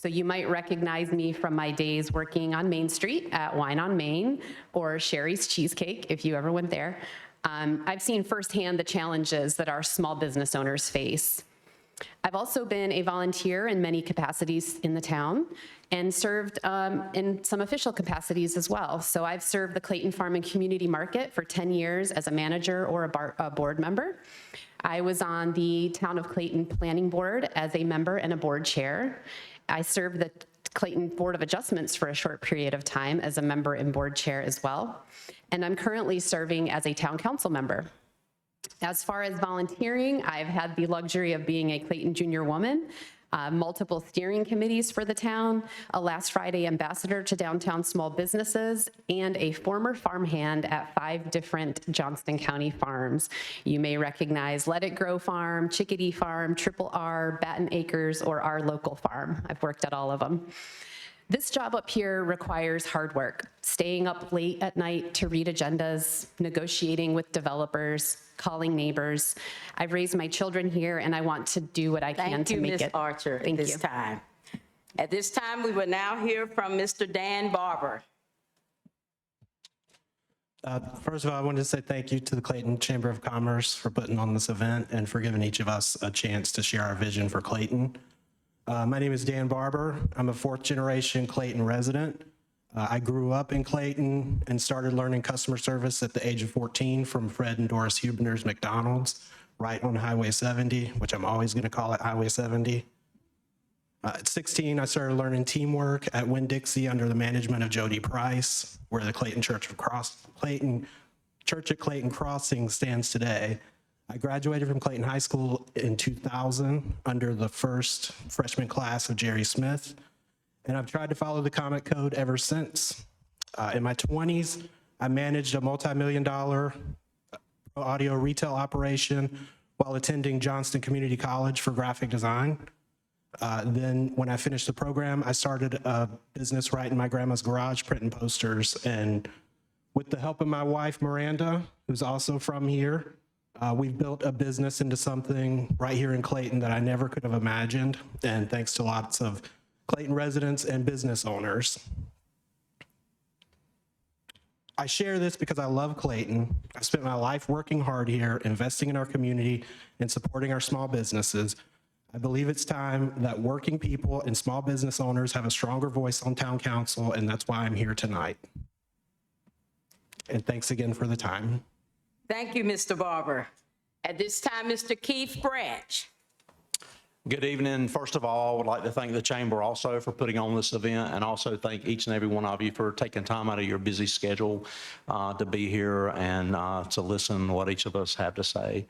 So you might recognize me from my days working on Main Street at Wine on Main or Sherry's Cheesecake, if you ever went there. I've seen firsthand the challenges that our small business owners face. I've also been a volunteer in many capacities in the town and served in some official capacities as well. So I've served the Clayton Farm and Community Market for 10 years as a manager or a board member. I was on the Town of Clayton Planning Board as a member and a board chair. I served the Clayton Board of Adjustments for a short period of time as a member and board chair as well. And I'm currently serving as a town council member. As far as volunteering, I've had the luxury of being a Clayton Junior Woman, multiple steering committees for the town, a Last Friday ambassador to downtown small businesses, and a former farmhand at 5 different Johnston County farms. You may recognize Let It Grow Farm, Chickadee Farm, Triple R, Batten Acres, or our local farm. I've worked at all of them. This job up here requires hard work, staying up late at night to read agendas, negotiating with developers, calling neighbors. I've raised my children here, and I want to do what I can to make it. Thank you, Ms. Archer, at this time. At this time, we will now hear from Mr. Dan Barber. First of all, I wanted to say thank you to the Clayton Chamber of Commerce for putting on this event and for giving each of us a chance to share our vision for Clayton. My name is Dan Barber. I'm a 4th generation Clayton resident. I grew up in Clayton and started learning customer service at the age of 14 from Fred and Doris Huebner's McDonald's right on Highway 70, which I'm always going to call it Highway 70. At 16, I started learning teamwork at Winn-Dixie under the management of Jody Price, where the Clayton Church at Clayton Crossing stands today. I graduated from Clayton High School in 2000 under the first freshman class of Jerry Smith, and I've tried to follow the Comic Code ever since. In my 20s, I managed a multi-million-dollar audio retail operation while attending Johnston Community College for graphic design. Then when I finished the program, I started a business right in my grandma's garage, printing posters, and with the help of my wife, Miranda, who's also from here, we've built a business into something right here in Clayton that I never could have imagined, and thanks to lots of Clayton residents and business owners. I share this because I love Clayton. I spent my life working hard here, investing in our community and supporting our small businesses. I believe it's time that working people and small business owners have a stronger voice on town council, and that's why I'm here tonight. And thanks again for the time. Thank you, Mr. Barber. At this time, Mr. Keith Branch. Good evening. First of all, I would like to thank the Chamber also for putting on this event, and also thank each and every one of you for taking time out of your busy schedule to be here and to listen to what each of us have to say.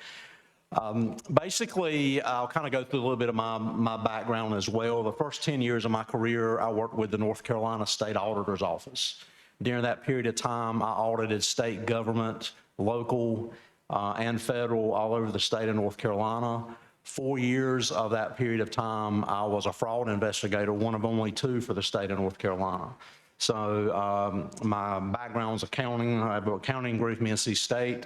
Basically, I'll kind of go through a little bit of my background as well. The first 10 years of my career, I worked with the North Carolina State Auditor's Office. During that period of time, I audited state government, local, and federal all over the state of North Carolina. 4 years of that period of time, I was a fraud investigator, one of only 2 for the state of North Carolina. So my background is accounting. I have an accounting degree from NC State.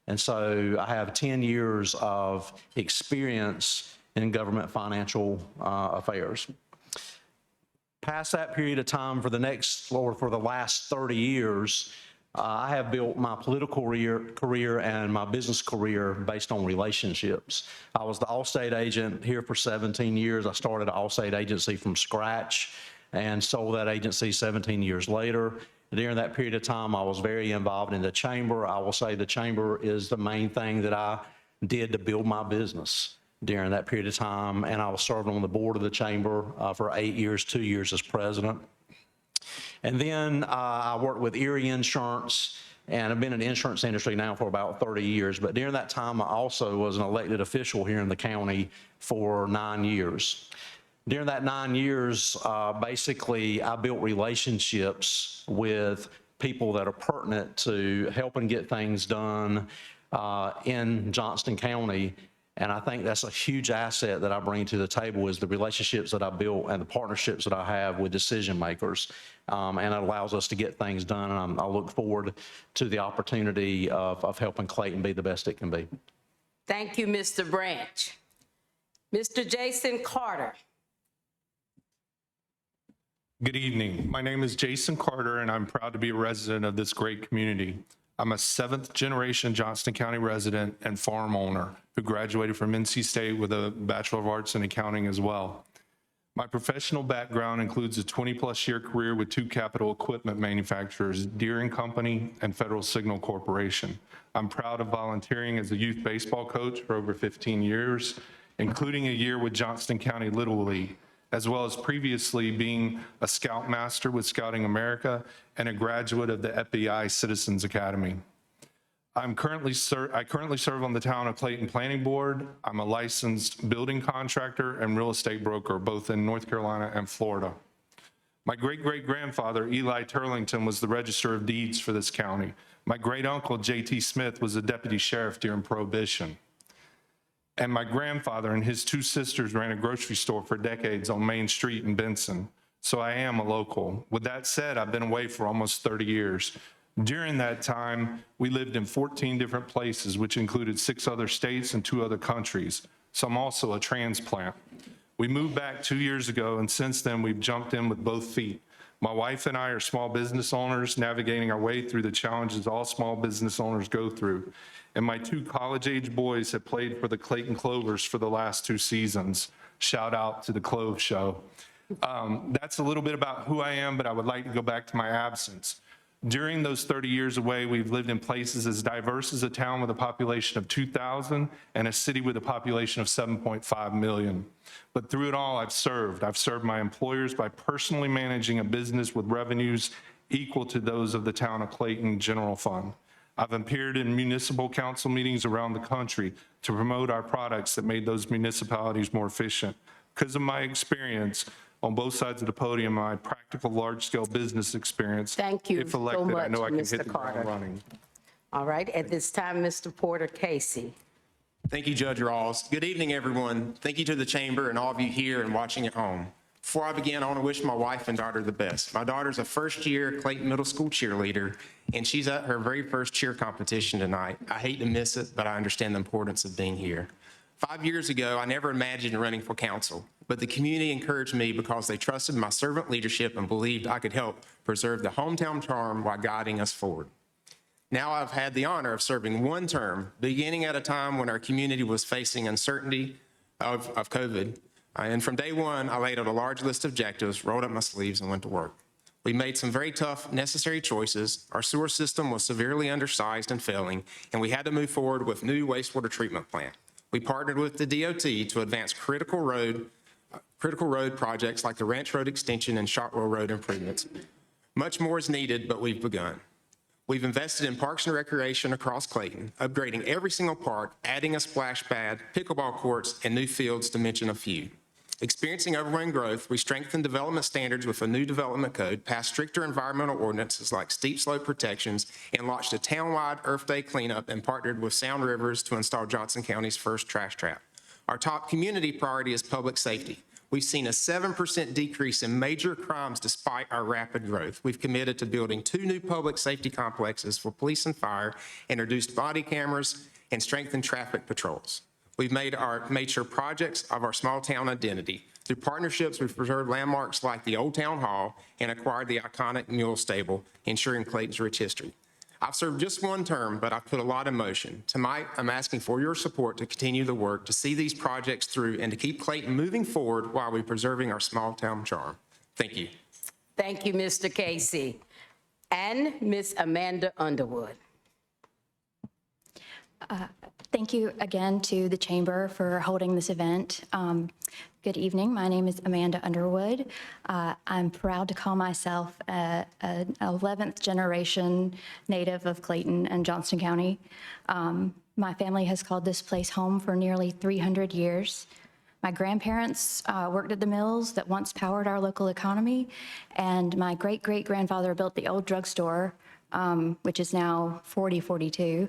And so I have 10 years of experience in government financial affairs. Past that period of time, for the last 30 years, I have built my political career and my business career based on relationships. I was the Allstate agent here for 17 years. I started an Allstate agency from scratch and sold that agency 17 years later. During that period of time, I was very involved in the Chamber. I will say the Chamber is the main thing that I did to build my business during that period of time, and I was serving on the board of the Chamber for 8 years, 2 years as president. And then I worked with Erie Insurance, and I've been in the insurance industry now for about 30 years. But during that time, I also was an elected official here in the county for 9 years. During that 9 years, basically, I built relationships with people that are pertinent to helping get things done in Johnston County. And I think that's a huge asset that I bring to the table, is the relationships that I built and the partnerships that I have with decision makers. And it allows us to get things done. And I look forward to the opportunity of helping Clayton be the best it can be. Thank you, Mr. Branch. Mr. Jason Carter. Good evening. My name is Jason Carter, and I'm proud to be a resident of this great community. I'm a seventh-generation Johnston County resident and farm owner who graduated from NC State with a Bachelor of Arts in Accounting as well. My professional background includes a 20-plus year career with two capital equipment manufacturers, Deere & Company and Federal Signal Corporation. I'm proud of volunteering as a youth baseball coach for over 15 years, including a year with Johnston County Little League, as well as previously being a Scoutmaster with Scouting America and a graduate of the FBI Citizens Academy. I currently serve on the Town of Clayton Planning Board. I'm a licensed building contractor and real estate broker, both in North Carolina and Florida. My great-great-grandfather, Eli Turlington, was the Register of Deeds for this county. My great-uncle, J.T. Smith, was a deputy sheriff during Prohibition. And my grandfather and his two sisters ran a grocery store for decades on Main Street in Benson. So I am a local. With that said, I've been away for almost 30 years. During that time, we lived in 14 different places, which included 6 other states and 2 other countries. So I'm also a transplant. We moved back 2 years ago, and since then, we've jumped in with both feet. My wife and I are small business owners navigating our way through the challenges all small business owners go through. And my 2 college-age boys have played for the Clayton Clovers for the last 2 seasons. Shout out to the Clove Show. That's a little bit about who I am, but I would like to go back to my absence. During those 30 years away, we've lived in places as diverse as a town with a population of 2,000 and a city with a population of 7.5 million. But through it all, I've served. I've served my employers by personally managing a business with revenues equal to those of the Town of Clayton General Fund. I've appeared in municipal council meetings around the country to promote our products that made those municipalities more efficient. Because of my experience on both sides of the podium, my practical large-scale business experience. Thank you If so elected, I know I can much, hit Mr. the ground Carter. running. All right, at this time, Mr. Porter Casey. Thank you, Judge Rawls. Good evening, everyone. Thank you to the chamber and all of you here and watching at home. Before I begin, I want to wish my wife and daughter the best. My daughter's a first-year Clayton Middle School cheerleader, and she's at her very first cheer competition tonight. I hate to miss it, but I understand the importance of being here. 5 years ago, I never imagined running for council, but the community encouraged me because they trusted my servant leadership and believed I could help preserve the hometown charm while guiding us forward. Now I've had the honor of serving one term, beginning at a time when our community was facing uncertainty of COVID. And from day one, I laid out a large list of objectives, rolled up my sleeves, and went to work. We made some very tough, necessary choices. Our sewer system was severely undersized and failing, and we had to move forward with new wastewater treatment plant. We partnered with the DOT to advance critical road projects like the Ranch Road Extension and Shotwell Road improvements. Much more is needed, but we've begun. We've invested in parks and recreation across Clayton, upgrading every single park, adding a splash pad, pickleball courts, and new fields to mention a few. Experiencing overwhelming growth, we strengthened development standards with a new development code, passed stricter environmental ordinances like steep slope protections, and launched a townwide Earth Day cleanup and partnered with Sound Rivers to install Johnston County's first trash trap. Our top community priority is public safety. We've seen a 7% decrease in major crimes despite our rapid growth. We've committed to building 2 new public safety complexes for police and fire, introduced body cameras, and strengthened traffic patrols. We've made sure projects of our small town identity. Through partnerships, we've preserved landmarks like the Old Town Hall and acquired the iconic Mule Stable, ensuring Clayton's rich history. I've served just one term, but I've put a lot in motion. Tonight, I'm asking for your support to continue the work, to see these projects through, and to keep Clayton moving forward while we're preserving our small town charm. Thank you. Thank you, Mr. Casey. And Ms. Amanda Underwood. Thank you again to the Chamber for holding this event. Good evening. My name is Amanda Underwood. I'm proud to call myself an 11th generation native of Clayton and Johnston County. My family has called this place home for nearly 300 years. My grandparents worked at the mills that once powered our local economy, and my great-great-grandfather built the old drugstore, which is now 4042.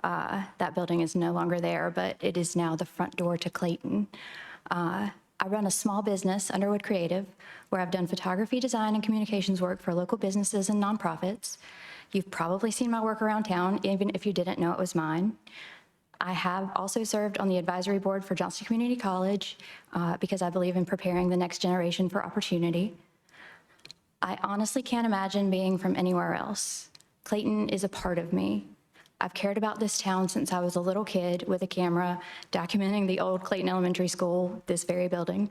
That building is no longer there, but it is now the front door to Clayton. I run a small business, Underwood Creative, where I've done photography, design, and communications work for local businesses and nonprofits. You've probably seen my work around town, even if you didn't know it was mine. I have also served on the advisory board for Johnston Community College because I believe in preparing the next generation for opportunity. I honestly can't imagine being from anywhere else. Clayton is a part of me. I've cared about this town since I was a little kid with a camera documenting the old Clayton Elementary School, this very building,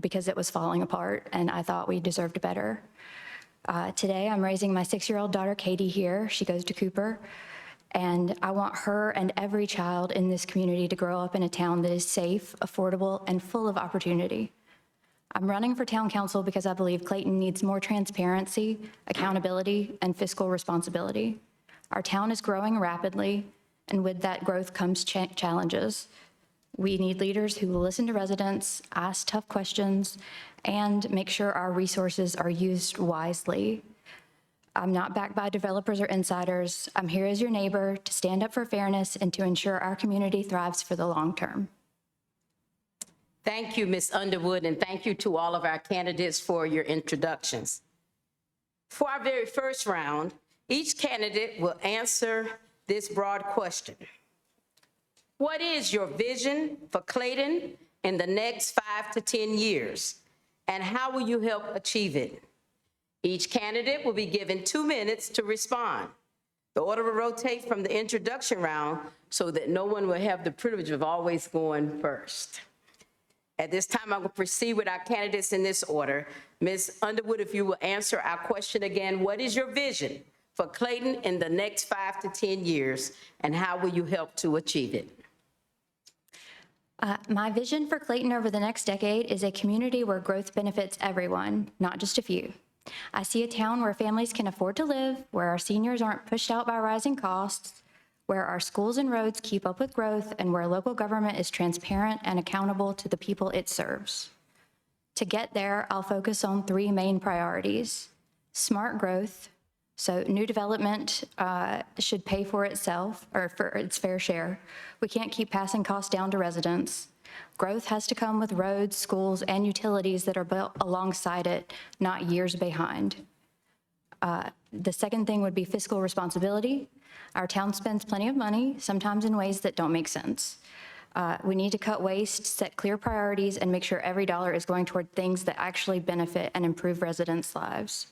because it was falling apart and I thought we deserved better. Today, I'm raising my 6-year-old daughter, Katie, here. She goes to Cooper. And I want her and every child in this community to grow up in a town that is safe, affordable, and full of opportunity. I'm running for town council because I believe Clayton needs more transparency, accountability, and fiscal responsibility. Our town is growing rapidly, and with that growth comes challenges. We need leaders who will listen to residents, ask tough questions, and make sure our resources are used wisely. I'm not backed by developers or insiders. I'm here as your neighbor to stand up for fairness and to ensure our community thrives for the long term. Thank you, Ms. Underwood, and thank you to all of our candidates for your introductions. For our very first round, each candidate will answer this broad question. What is your vision for Clayton in the next 5 to 10 years, and how will you help achieve it? Each candidate will be given 2 minutes to respond. The order will rotate from the introduction round so that no one will have the privilege of always going first. At this time, I will proceed with our candidates in this order. Ms. Underwood, if you will answer our question again, what is your vision for Clayton in the next 5 to 10 years, and how will you help to achieve it? My vision for Clayton over the next decade is a community where growth benefits everyone, not just a few. I see a town where families can afford to live, where our seniors aren't pushed out by rising costs, where our schools and roads keep up with growth, and where local government is transparent and accountable to the people it serves. To get there, I'll focus on 3 main priorities: smart growth, so new development should pay for itself, or for its fair share. We can't keep passing costs down to residents. Growth has to come with roads, schools, and utilities that are built alongside it, not years behind. The second thing would be fiscal responsibility. Our town spends plenty of money, sometimes in ways that don't make sense. We need to cut waste, set clear priorities, and make sure every dollar is going toward things that actually benefit and improve residents' lives.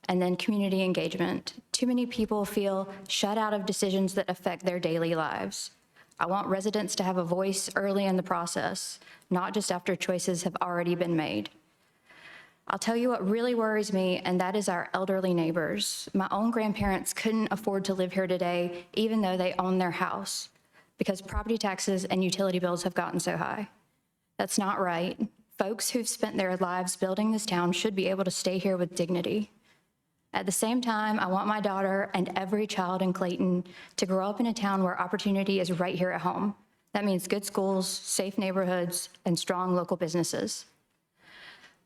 And then community engagement. Too many people feel shut out of decisions that affect their daily lives. I want residents to have a voice early in the process, not just after choices have already been made. I'll tell you what really worries me, and that is our elderly neighbors. My own grandparents couldn't afford to live here today, even though they own their house, because property taxes and utility bills have gotten so high. That's not right. Folks who've spent their lives building this town should be able to stay here with dignity. At the same time, I want my daughter and every child in Clayton to grow up in a town where opportunity is right here at home. That means good schools, safe neighborhoods, and strong local businesses.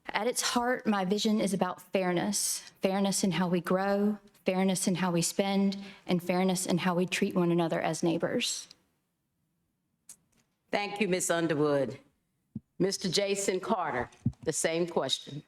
At its heart, my vision is about fairness. Fairness in how we grow, fairness in how we spend, and fairness in how we treat one another as neighbors. Thank you, Ms. Underwood. Mr. Jason Carter, the same question.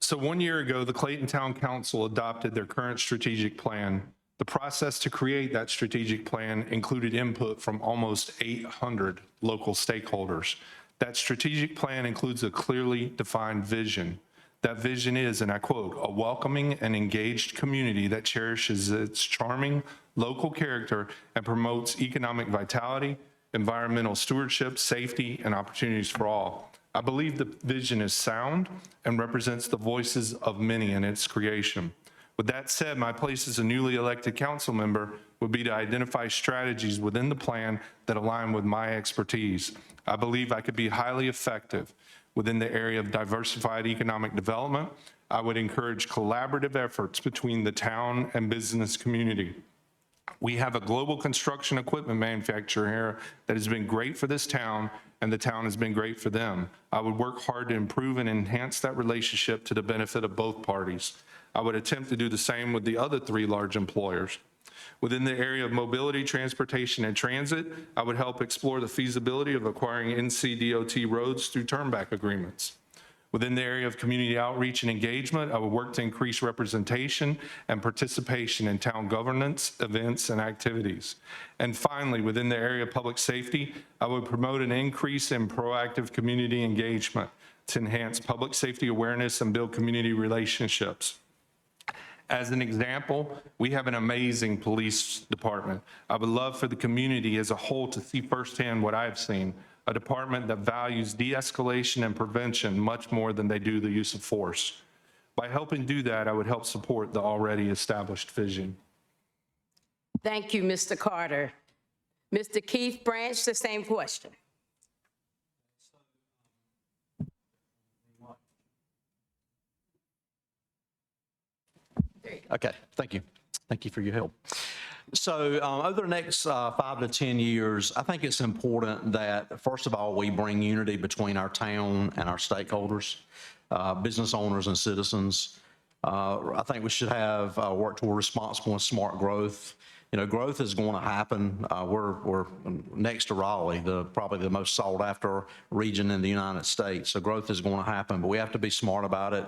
So 1 year ago, the Clayton Town Council adopted their current strategic plan. The process to create that strategic plan included input from almost 800 local stakeholders. That strategic plan includes a clearly defined vision. That vision is, and I quote, "a welcoming and engaged community that cherishes its charming local character and promotes economic vitality, environmental stewardship, safety, and opportunities for all." I believe the vision is sound and represents the voices of many in its creation. With that said, my place as a newly elected council member would be to identify strategies within the plan that align with my expertise. I believe I could be highly effective within the area of diversified economic development. I would encourage collaborative efforts between the town and business community. We have a global construction equipment manufacturer here that has been great for this town, and the town has been great for them. I would work hard to improve and enhance that relationship to the benefit of both parties. I would attempt to do the same with the other 3 large employers. Within the area of mobility, transportation, and transit, I would help explore the feasibility of acquiring NCDOT roads through turnback agreements. Within the area of community outreach and engagement, I would work to increase representation and participation in town governance, events, and activities. And finally, within the area of public safety, I would promote an increase in proactive community engagement to enhance public safety awareness and build community relationships. As an example, we have an amazing police department. I would love for the community as a whole to see firsthand what I've seen, a department that values de-escalation and prevention much more than they do the use of force. By helping do that, I would help support the already established vision. Thank you, Mr. Carter. Mr. Keith Branch, the same question. Okay, thank you. Thank you for your help. So over the next 5 to 10 years, I think it's important that, first of all, we bring unity between our town and our stakeholders, business owners and citizens. I think we should have work toward responsible and smart growth. You know, growth is going to happen. We're next to Raleigh, probably the most sought after region in the United States. So growth is going to happen, but we have to be smart about it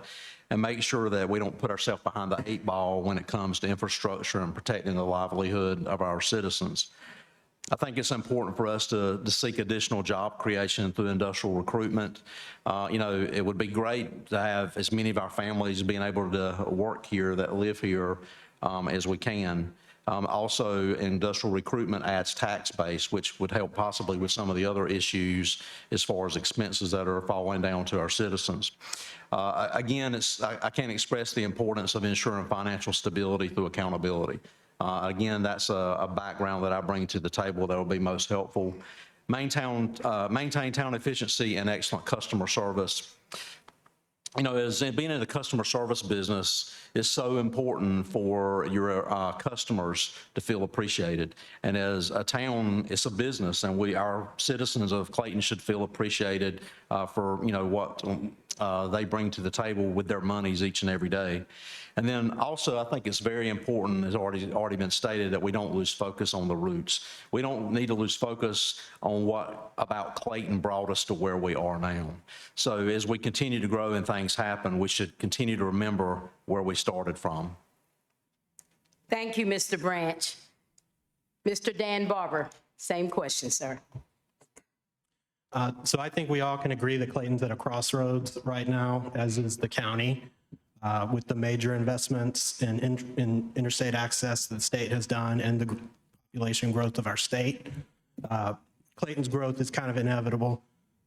and make sure that we don't put ourselves behind the 8 ball when it comes to infrastructure and protecting the livelihood of our citizens. I think it's important for us to seek additional job creation through industrial recruitment. You know, it would be great to have as many of our families being able to work here, that live here, as we can. Also, industrial recruitment adds tax base, which would help possibly with some of the other issues as far as expenses that are falling down to our citizens. Again, I can't express the importance of ensuring financial stability through accountability. Again, that's a background that I bring to the table that will be most helpful. Maintain town efficiency and excellent customer service. You know, as being in the customer service business is so important for your customers to feel appreciated. And as a town, it's a business, and our citizens of Clayton should feel appreciated for, you know, what they bring to the table with their monies each and every day. And then also, I think it's very important, as already been stated, that we don't lose focus on the roots. We don't need to lose focus on what about Clayton brought us to where we are now. So as we continue to grow and things happen, we should continue to remember where we started from. Thank you, Mr. Branch. Mr. Dan Barber, same question, sir. So I think we all can agree that Clayton's at a crossroads right now, as is the county, with the major investments in interstate access that the state has done and the population growth of our state. Clayton's growth is kind of inevitable.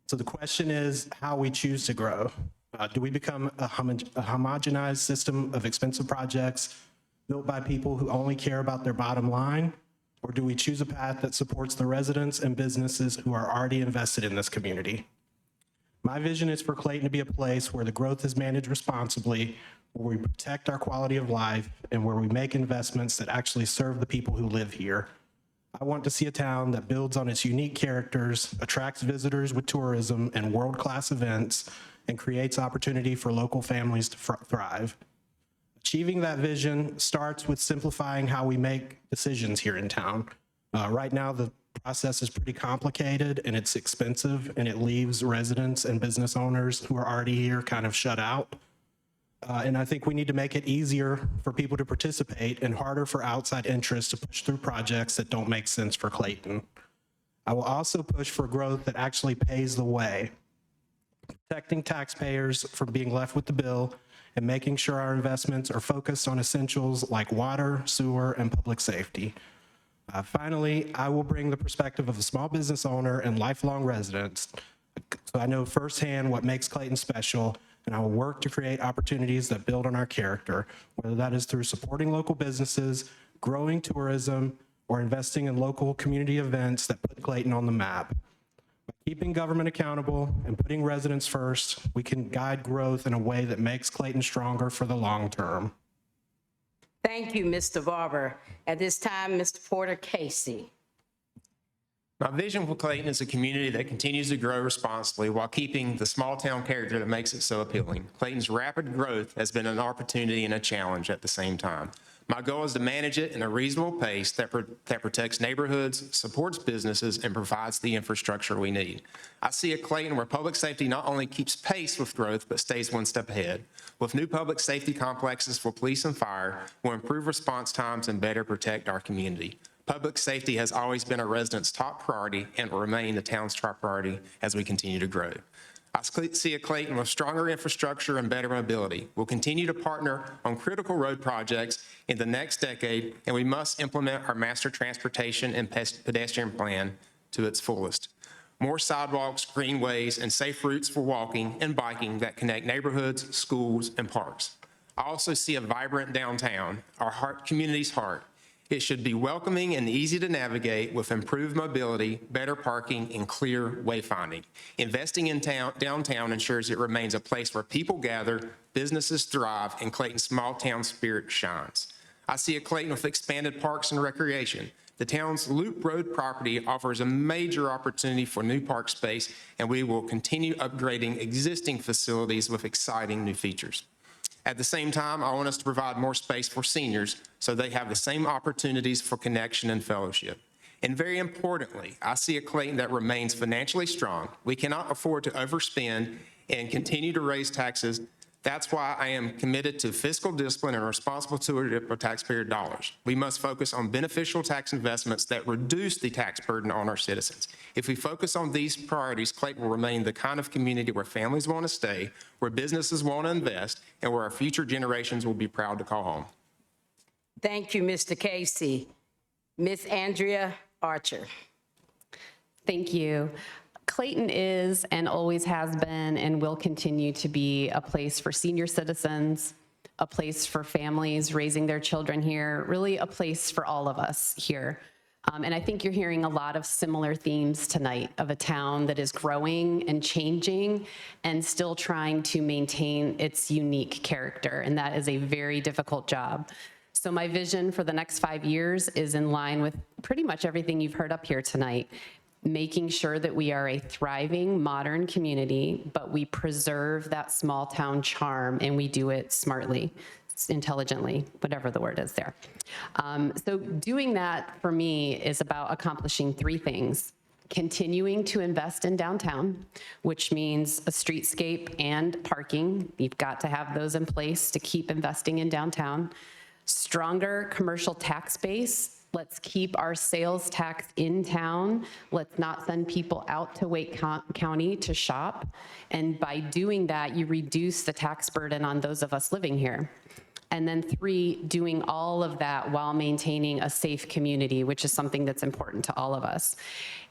So the question is how we choose to grow. Do we become a homogenized system of expensive projects built by people who only care about their bottom line? Or do we choose a path that supports the residents and businesses who are already invested in this community? My vision is for Clayton to be a place where the growth is managed responsibly, where we protect our quality of life, and where we make investments that actually serve the people who live here. I want to see a town that builds on its unique characters, attracts visitors with tourism and world-class events, and creates opportunity for local families to thrive. Achieving that vision starts with simplifying how we make decisions here in town. Right now, the process is pretty complicated and it's expensive, and it leaves residents and business owners who are already here kind of shut out. And I think we need to make it easier for people to participate and harder for outside interests to push through projects that don't make sense for Clayton. I will also push for growth that actually pays the way, protecting taxpayers from being left with the bill and making sure our investments are focused on essentials like water, sewer, and public safety. Finally, I will bring the perspective of a small business owner and lifelong resident, so I know firsthand what makes Clayton special, and I will work to create opportunities that build on our character, whether that is through supporting local businesses, growing tourism, or investing in local community events that put Clayton on the map. By keeping government accountable and putting residents first, we can guide growth in a way that makes Clayton stronger for the long term. Thank you, Mr. Barber. At this time, Mr. Porter Casey. My vision for Clayton is a community that continues to grow responsibly while keeping the small town character that makes it so appealing. Clayton's rapid growth has been an opportunity and a challenge at the same time. My goal is to manage it in a reasonable pace that protects neighborhoods, supports businesses, and provides the infrastructure we need. I see a Clayton where public safety not only keeps pace with growth, but stays one step ahead. With new public safety complexes for police and fire, we'll improve response times and better protect our community. Public safety has always been a resident's top priority and will remain the town's top priority as we continue to grow. I see a Clayton with stronger infrastructure and better mobility. We'll continue to partner on critical road projects in the next decade, and we must implement our master transportation and pedestrian plan to its fullest. More sidewalks, greenways, and safe routes for walking and biking that connect neighborhoods, schools, and parks. I also see a vibrant downtown, our community's heart. It should be welcoming and easy to navigate with improved mobility, better parking, and clear wayfinding. Investing in downtown ensures it remains a place where people gather, businesses thrive, and Clayton's small town spirit shines. I see a Clayton with expanded parks and recreation. The town's Loop Road property offers a major opportunity for new park space, and we will continue upgrading existing facilities with exciting new features. At the same time, I want us to provide more space for seniors so they have the same opportunities for connection and fellowship. And very importantly, I see a Clayton that remains financially strong. We cannot afford to overspend and continue to raise taxes. That's why I am committed to fiscal discipline and responsible stewardship of taxpayer dollars. We must focus on beneficial tax investments that reduce the tax burden on our citizens. If we focus on these priorities, Clayton will remain the kind of community where families want to stay, where businesses want to invest, and where our future generations will be proud to call home. Thank you, Mr. Casey. Ms. Andrea Archer. Thank you. Clayton is and always has been and will continue to be a place for senior citizens, a place for families raising their children here, really a place for all of us here. And I think you're hearing a lot of similar themes tonight of a town that is growing and changing and still trying to maintain its unique character, and that is a very difficult job. So my vision for the next 5 years is in line with pretty much everything you've heard up here tonight. Making sure that we are a thriving, modern community, but we preserve that small town charm and we do it smartly, intelligently, whatever the word is there. So doing that for me is about accomplishing 3 things. Continuing to invest in downtown, which means a streetscape and parking. You've got to have those in place to keep investing in downtown. Stronger commercial tax base. Let's keep our sales tax in town. Let's not send people out to Wake County to shop. And by doing that, you reduce the tax burden on those of us living here. And then 3, doing all of that while maintaining a safe community, which is something that's important to all of us.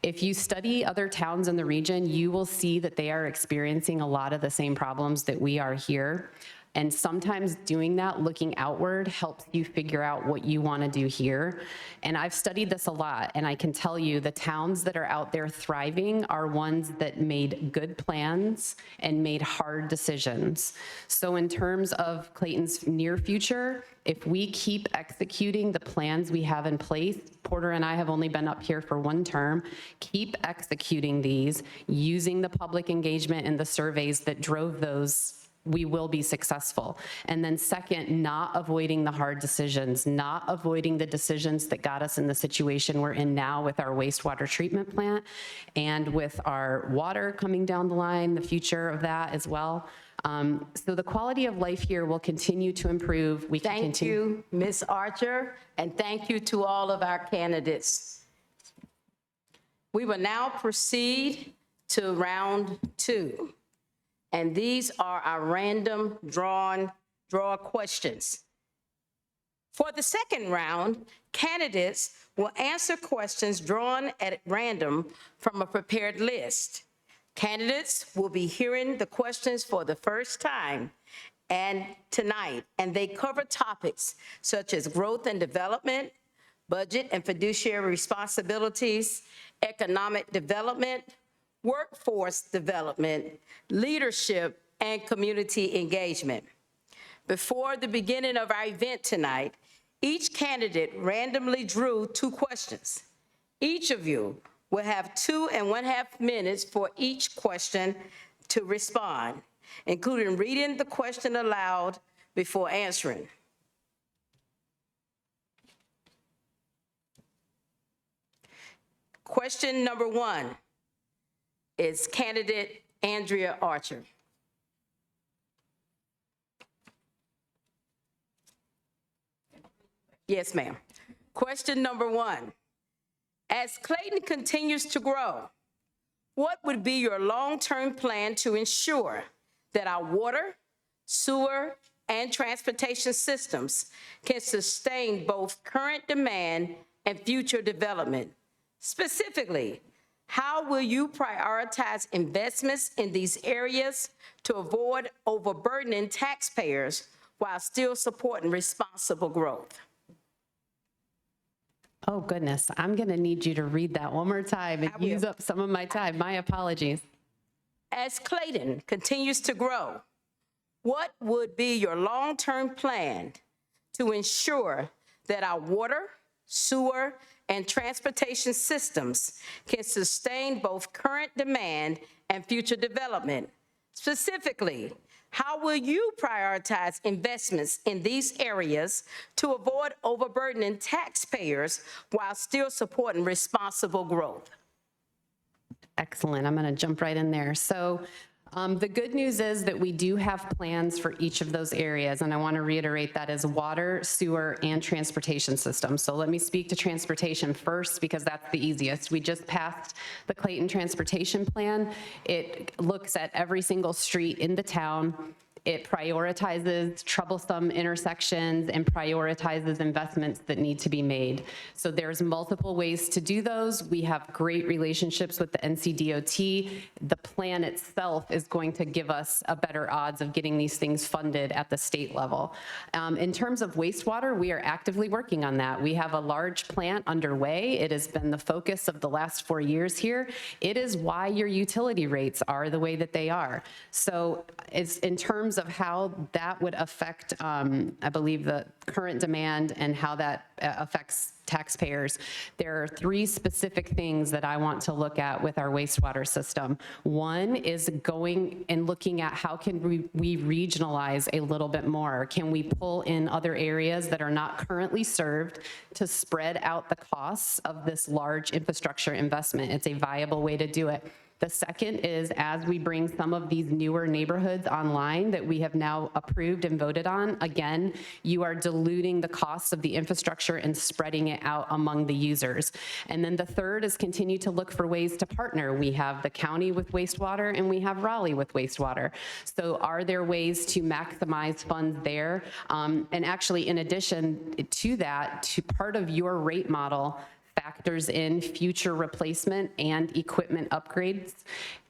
If you study other towns in the region, you will see that they are experiencing a lot of the same problems that we are here. And sometimes doing that, looking outward, helps you figure out what you want to do here. And I've studied this a lot, and I can tell you the towns that are out there thriving are ones that made good plans and made hard decisions. So in terms of Clayton's near future, if we keep executing the plans we have in place, Porter and I have only been up here for 1 term, keep executing these, using the public engagement and the surveys that drove those, we will be successful. And then second, not avoiding the hard decisions, not avoiding the decisions that got us in the situation we're in now with our wastewater treatment plant and with our water coming down the line, the future of that as well. So the quality of life here will continue to improve. We can Thank you, Ms. Archer, and thank you to all of our candidates. We will now proceed to round 2. And these are our random draw questions. For the second round, candidates will answer questions drawn at random from a prepared list. Candidates will be hearing the questions for the first time and tonight, and they cover topics such as growth and development, budget and fiduciary responsibilities, economic development, workforce development, leadership, and community engagement. Before the beginning of our event tonight, each candidate randomly drew 2 questions. Each of you will have 2.5 minutes for each question to respond, including reading the question aloud before answering. Question number 1 is candidate Andrea Archer. Yes, ma'am. Question number 1. As Clayton continues to grow, what would be your long-term plan to ensure that our water, sewer, and transportation systems can sustain both current demand and future development? Specifically, how will you prioritize investments in these areas to avoid overburdening taxpayers while still supporting responsible growth? Oh, goodness. I'm going to need you to read that one more time and I will. use up some of my time. My apologies. As Clayton continues to grow, what would be your long-term plan to ensure that our water, sewer, and transportation systems can sustain both current demand and future development? Specifically, how will you prioritize investments in these areas to avoid overburdening taxpayers while still supporting responsible growth? Excellent. I'm going to jump right in there. So the good news is that we do have plans for each of those areas, and I want to reiterate that is water, sewer, and transportation systems. So let me speak to transportation first because that's the easiest. We just passed the Clayton Transportation Plan. It looks at every single street in the town. It prioritizes troublesome intersections and prioritizes investments that need to be made. So there's multiple ways to do those. We have great relationships with the NCDOT. The plan itself is going to give us a better odds of getting these things funded at the state level. In terms of wastewater, we are actively working on that. We have a large plant underway. It has been the focus of the last 4 years here. It is why your utility rates are the way that they are. So it's in terms of how that would affect, I believe, the current demand and how that affects taxpayers, there are 3 specific things that I want to look at with our wastewater system. One is going and looking at how can we regionalize a little bit more? Can we pull in other areas that are not currently served to spread out the costs of this large infrastructure investment? It's a viable way to do it. The second is as we bring some of these newer neighborhoods online that we have now approved and voted on, again, you are diluting the costs of the infrastructure and spreading it out among the users. And then the third is continue to look for ways to partner. We have the county with wastewater and we have Raleigh with wastewater. So are there ways to maximize funds there? And actually, in addition to that, to part of your rate model factors in future replacement and equipment upgrades.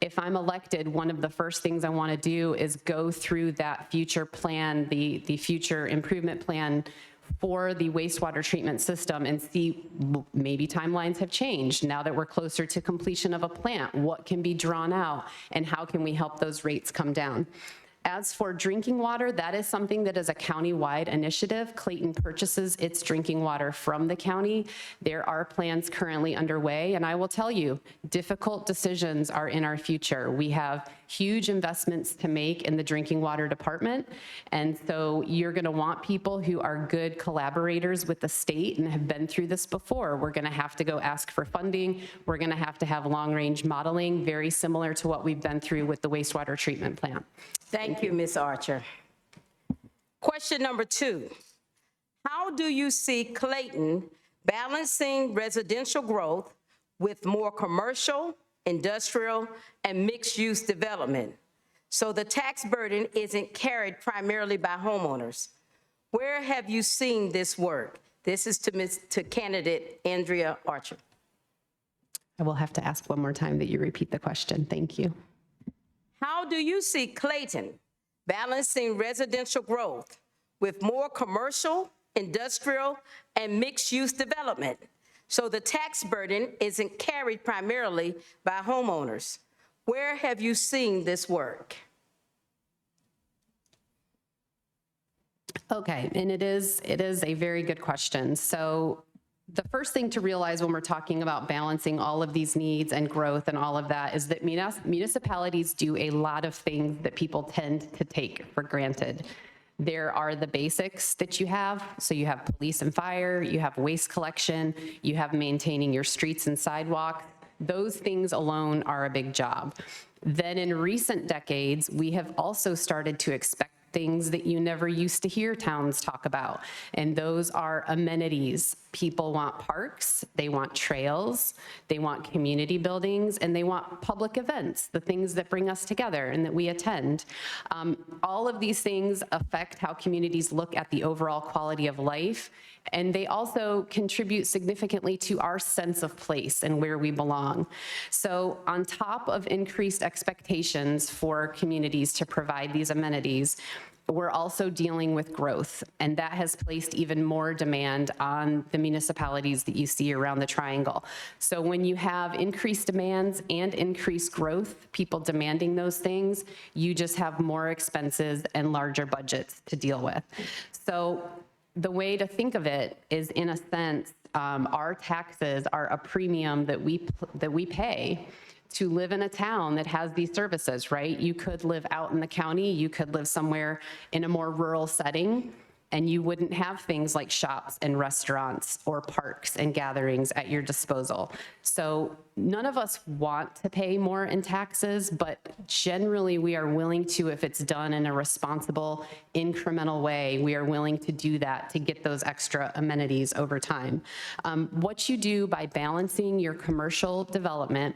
If I'm elected, one of the first things I want to do is go through that future plan, the future improvement plan for the wastewater treatment system and see maybe timelines have changed now that we're closer to completion of a plant. What can be drawn out and how can we help those rates come down? As for drinking water, that is something that is a county-wide initiative. Clayton purchases its drinking water from the county. There are plans currently underway, and I will tell you, difficult decisions are in our future. We have huge investments to make in the drinking water department, and so you're going to want people who are good collaborators with the state and have been through this before. We're going to have to go ask for funding. We're going to have long-range modeling, very similar to what we've been through with the wastewater treatment plant. Thank you, Ms. Archer. Question number 2. How do you see Clayton balancing residential growth with more commercial, industrial, and mixed-use development so the tax burden isn't carried primarily by homeowners? Where have you seen this work? This is to candidate Andrea Archer. I will have to ask one more time that you repeat the question. Thank you. How do you see Clayton balancing residential growth with more commercial, industrial, and mixed-use development so the tax burden isn't carried primarily by homeowners? Where have you seen this work? Okay, and it is a very good question. So the first thing to realize when we're talking about balancing all of these needs and growth and all of that is that municipalities do a lot of things that people tend to take for granted. There are the basics that you have. So you have police and fire, you have waste collection, you have maintaining your streets and sidewalks. Those things alone are a big job. Then in recent decades, we have also started to expect things that you never used to hear towns talk about, and those are amenities. People want parks, they want trails, they want community buildings, and they want public events, the things that bring us together and that we attend. All of these things affect how communities look at the overall quality of life, and they also contribute significantly to our sense of place and where we belong. So on top of increased expectations for communities to provide these amenities, we're also dealing with growth, and that has placed even more demand on the municipalities that you see around the triangle. So when you have increased demands and increased growth, people demanding those things, you just have more expenses and larger budgets to deal with. So the way to think of it is, in a sense, our taxes are a premium that we pay to live in a town that has these services, right? You could live out in the county, you could live somewhere in a more rural setting, and you wouldn't have things like shops and restaurants or parks and gatherings at your disposal. So none of us want to pay more in taxes, but generally we are willing to, if it's done in a responsible, incremental way, we are willing to do that to get those extra amenities over time. What you do by balancing your commercial development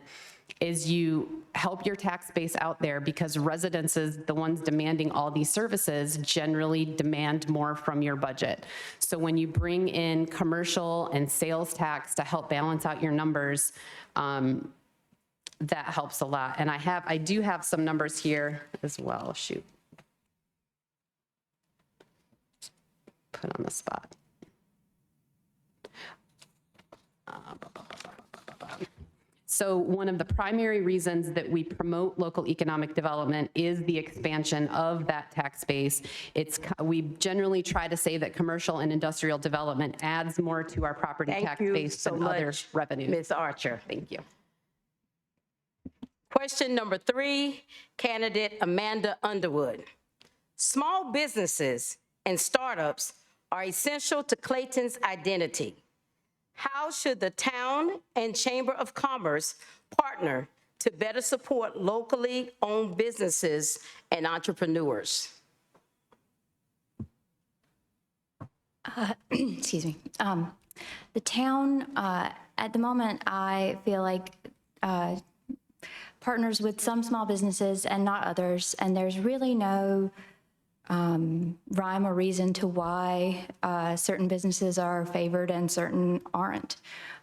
is you help your tax base out there, because residences, the ones demanding all these services, generally demand more from your budget. So when you bring in commercial and sales tax to help balance out your numbers, that helps a lot. And I do have some numbers here as well. Shoot. Put on the spot. So one of the primary reasons that we promote local economic development is the expansion of that tax base. We generally try to say that commercial and industrial development adds more to our property tax base than other revenues. Ms. Archer. Thank you. Question number 3, candidate Amanda Underwood. Small businesses and startups are essential to Clayton's identity. How should the town and Chamber of Commerce partner to better support locally owned businesses and entrepreneurs? Excuse me. The town, at the moment, I feel like partners with some small businesses and not others, and there's really no rhyme or reason to why certain businesses are favored and certain aren't.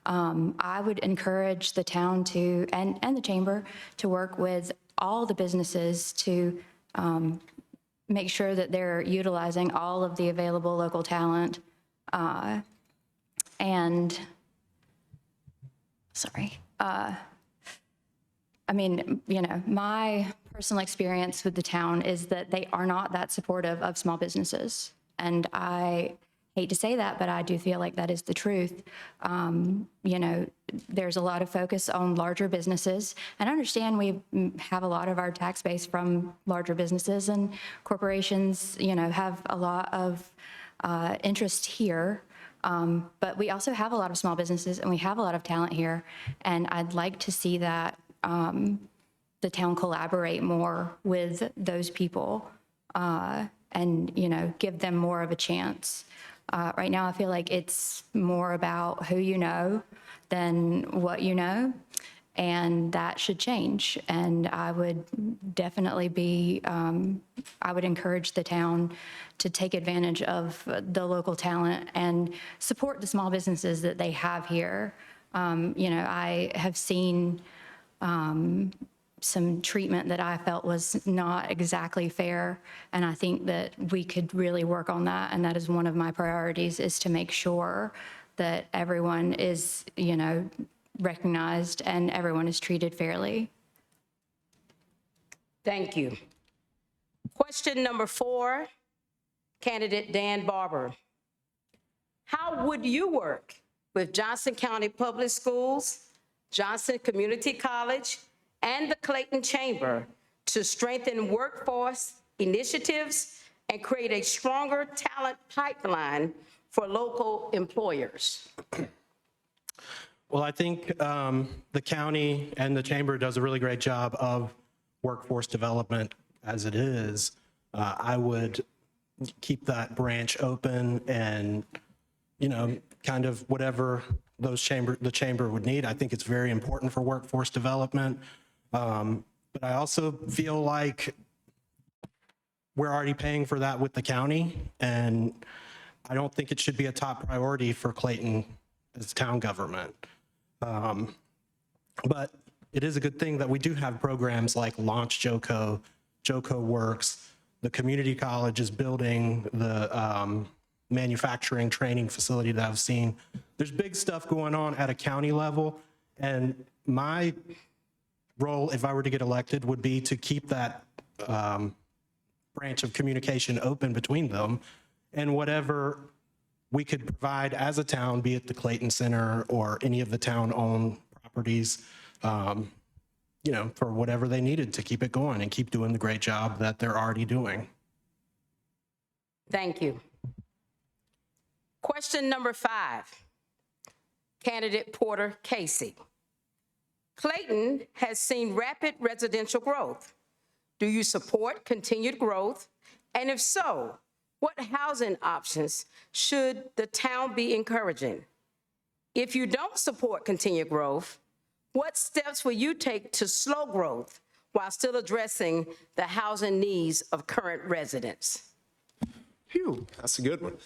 I would encourage the town to, and the chamber, to work with all the businesses to make sure that they're utilizing all of the available local talent. I mean, you know, my personal experience with the town is that they are not that supportive of small businesses. And I hate to say that, but I do feel like that is the truth. You know, there's a lot of focus on larger businesses. And I understand we have a lot of our tax base from larger businesses, and corporations, you know, have a lot of interest here. But we also have a lot of small businesses, and we have a lot of talent here. And I'd like to see that the town collaborate more with those people and, you know, give them more of a chance. Right now, I feel like it's more about who you know than what you know, and that should change. And I would definitely be, I would encourage the town to take advantage of the local talent and support the small businesses that they have here. You know, I have seen some treatment that I felt was not exactly fair, and I think that we could really work on that, and that is one of my priorities, is to make sure that everyone is, you know, recognized and everyone is treated fairly. Thank you. Question number 4, candidate Dan Barber. How would you work with Johnston County Public Schools, Johnston Community College, and the Clayton Chamber to strengthen workforce initiatives and create a stronger talent pipeline for local employers? Well, I think the county and the chamber does a really great job of workforce development as it is. I would keep that branch open and, kind of whatever the chamber would need. I think it's very important for workforce development. But I also feel like we're already paying for that with the county, and I don't think it should be a top priority for Clayton as town government. But it is a good thing that we do have programs like Launch JOCO, JOCO Works. The community college is building the manufacturing training facility that I've seen. There's big stuff going on at a county level, and my role, if I were to get elected, would be to keep that branch of communication open between them, and whatever we could provide as a town, be it the Clayton Center or any of the town-owned properties, for whatever they needed to keep it going and keep doing the great job that they're already doing. Thank you. Question number 5, candidate Porter Casey. Clayton has seen rapid residential growth. Do you support continued growth? And if so, what housing options should the town be encouraging? If you don't support continued growth, what steps will you take to slow growth while still addressing the housing needs of current residents? Phew, that's a good one.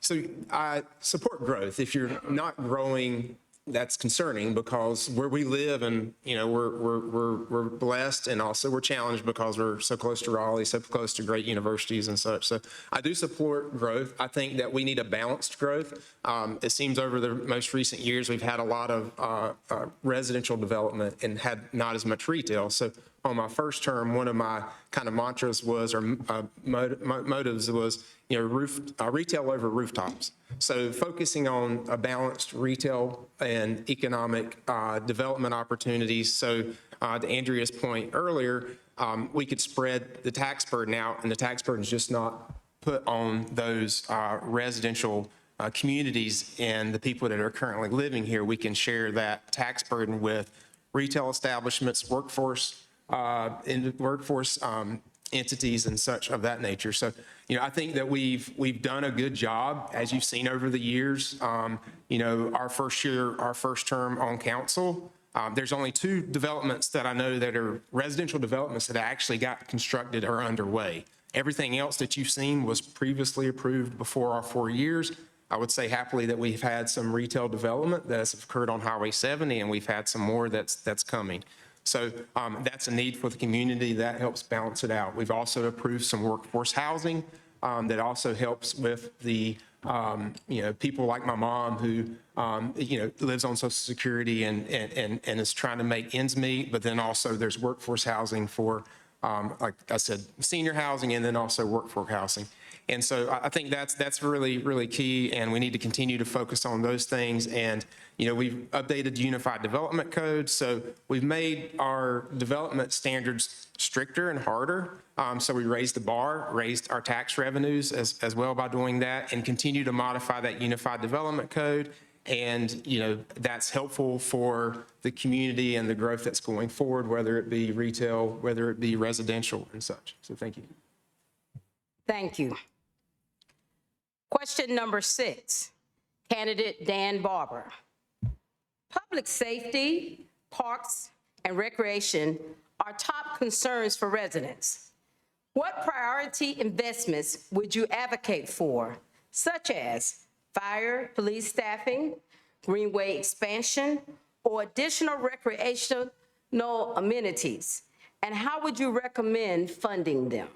So I support growth. If you're not growing, that's concerning, because where we live, and we're blessed, and also we're challenged because we're so close to Raleigh, so close to great universities and such. So I do support growth. I think that we need a balanced growth. It seems over the most recent years we've had a lot of residential development and had not as much retail. So on my first term, one of my kind of mantras was, or motives was, retail over rooftops. So focusing on a balanced retail and economic development opportunities. So to Andrea's point earlier, we could spread the tax burden out, and the tax burden is just not put on those residential communities and the people that are currently living here. We can share that tax burden with retail establishments, workforce entities and such of that nature. So, I think that we've done a good job, as you've seen over the years. Our first term on council, there's only 2 developments that I know that are residential developments that actually got constructed or underway. Everything else that you've seen was previously approved before our 4 years. I would say happily that we've had some retail development that has occurred on Highway 70, and we've had some more that's coming. So that's a need for the community. That helps balance it out. We've also approved some workforce housing that also helps with the, people like my mom who, lives on Social Security and is trying to make ends meet. But then also there's workforce housing for, like I said, senior housing, and then also workforce housing. And so I think that's really, really key, and we need to continue to focus on those things. And, we've updated the Unified Development Code, so we've made our development standards stricter and harder. So we raised the bar, raised our tax revenues as well by doing that, and continue to modify that Unified Development Code. And, that's helpful for the community and the growth that's going forward, whether it be retail, whether it be residential and such. So thank you. Thank you. Question number 6, candidate Dan Barber. Public safety, parks, and recreation are top concerns for residents. What priority investments would you advocate for, such as fire, police staffing, greenway expansion, or additional recreational amenities? And how would you recommend funding them?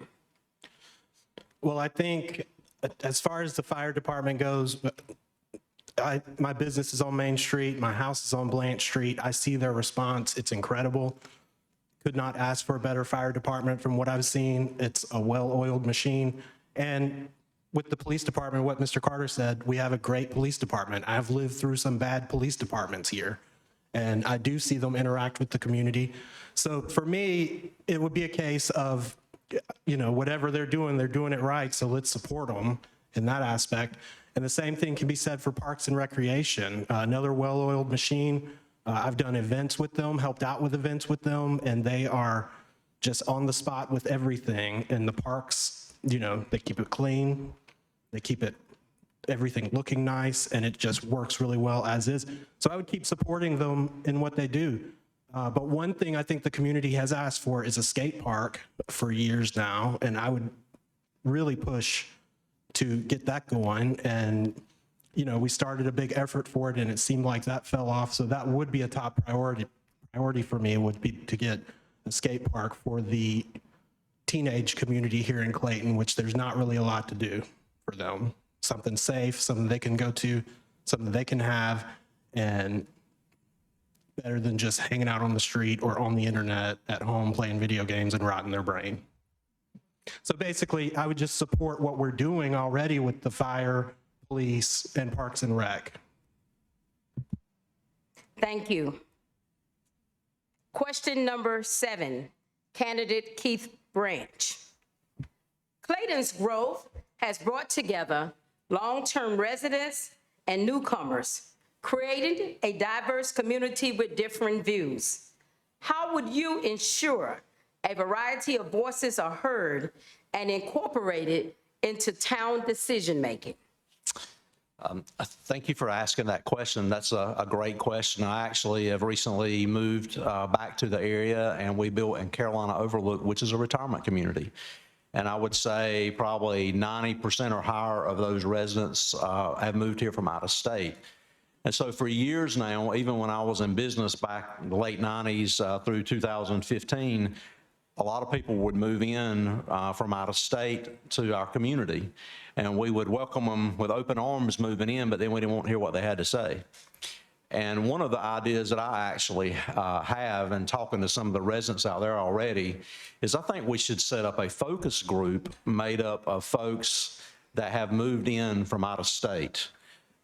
Well, I think as far as the fire department goes, my business is on Main Street. My house is on Blanche Street. I see their response. It's incredible. Could not ask for a better fire department from what I've seen. It's a well-oiled machine. And with the police department, what Mr. Carter said, we have a great police department. I've lived through some bad police departments here, and I do see them interact with the community. So for me, it would be a case of whatever they're doing it right, so let's support them in that aspect. And the same thing can be said for Parks and Recreation, another well-oiled machine. I've done events with them, helped out with events with them, and they are just on the spot with everything. And the parks, they keep it clean, they keep everything looking nice, and it just works really well as is. So I would keep supporting them in what they do. But one thing I think the community has asked for is a skate park for years now, and I would really push to get that going. And, we started a big effort for it, and it seemed like that fell off. So that would be a top priority for me, would be to get a skate park for the teenage community here in Clayton, which there's not really a lot to do for them. Something safe, something they can go to, something they can have, and better than just hanging out on the street or on the internet at home playing video games and rotting their brain. So basically, I would just support what we're doing already with the fire, police, and Parks and Rec. Thank you. Question number 7, candidate Keith Branch. Clayton's growth has brought together long-term residents and newcomers, creating a diverse community with different views. How would you ensure a variety of voices are heard and incorporated into town decision-making? Thank you for asking that question. That's a great question. I actually have recently moved back to the area, and we built in Carolina Overlook, which is a retirement community. And I would say probably 90% or higher of those residents have moved here from out of state. And so for years now, even when I was in business back in the late 90s through 2015, a lot of people would move in from out of state to our community. And we would welcome them with open arms moving in, but then we didn't want to hear what they had to say. And one of the ideas that I actually have, and talking to some of the residents out there already, is I think we should set up a focus group made up of folks that have moved in from out of state.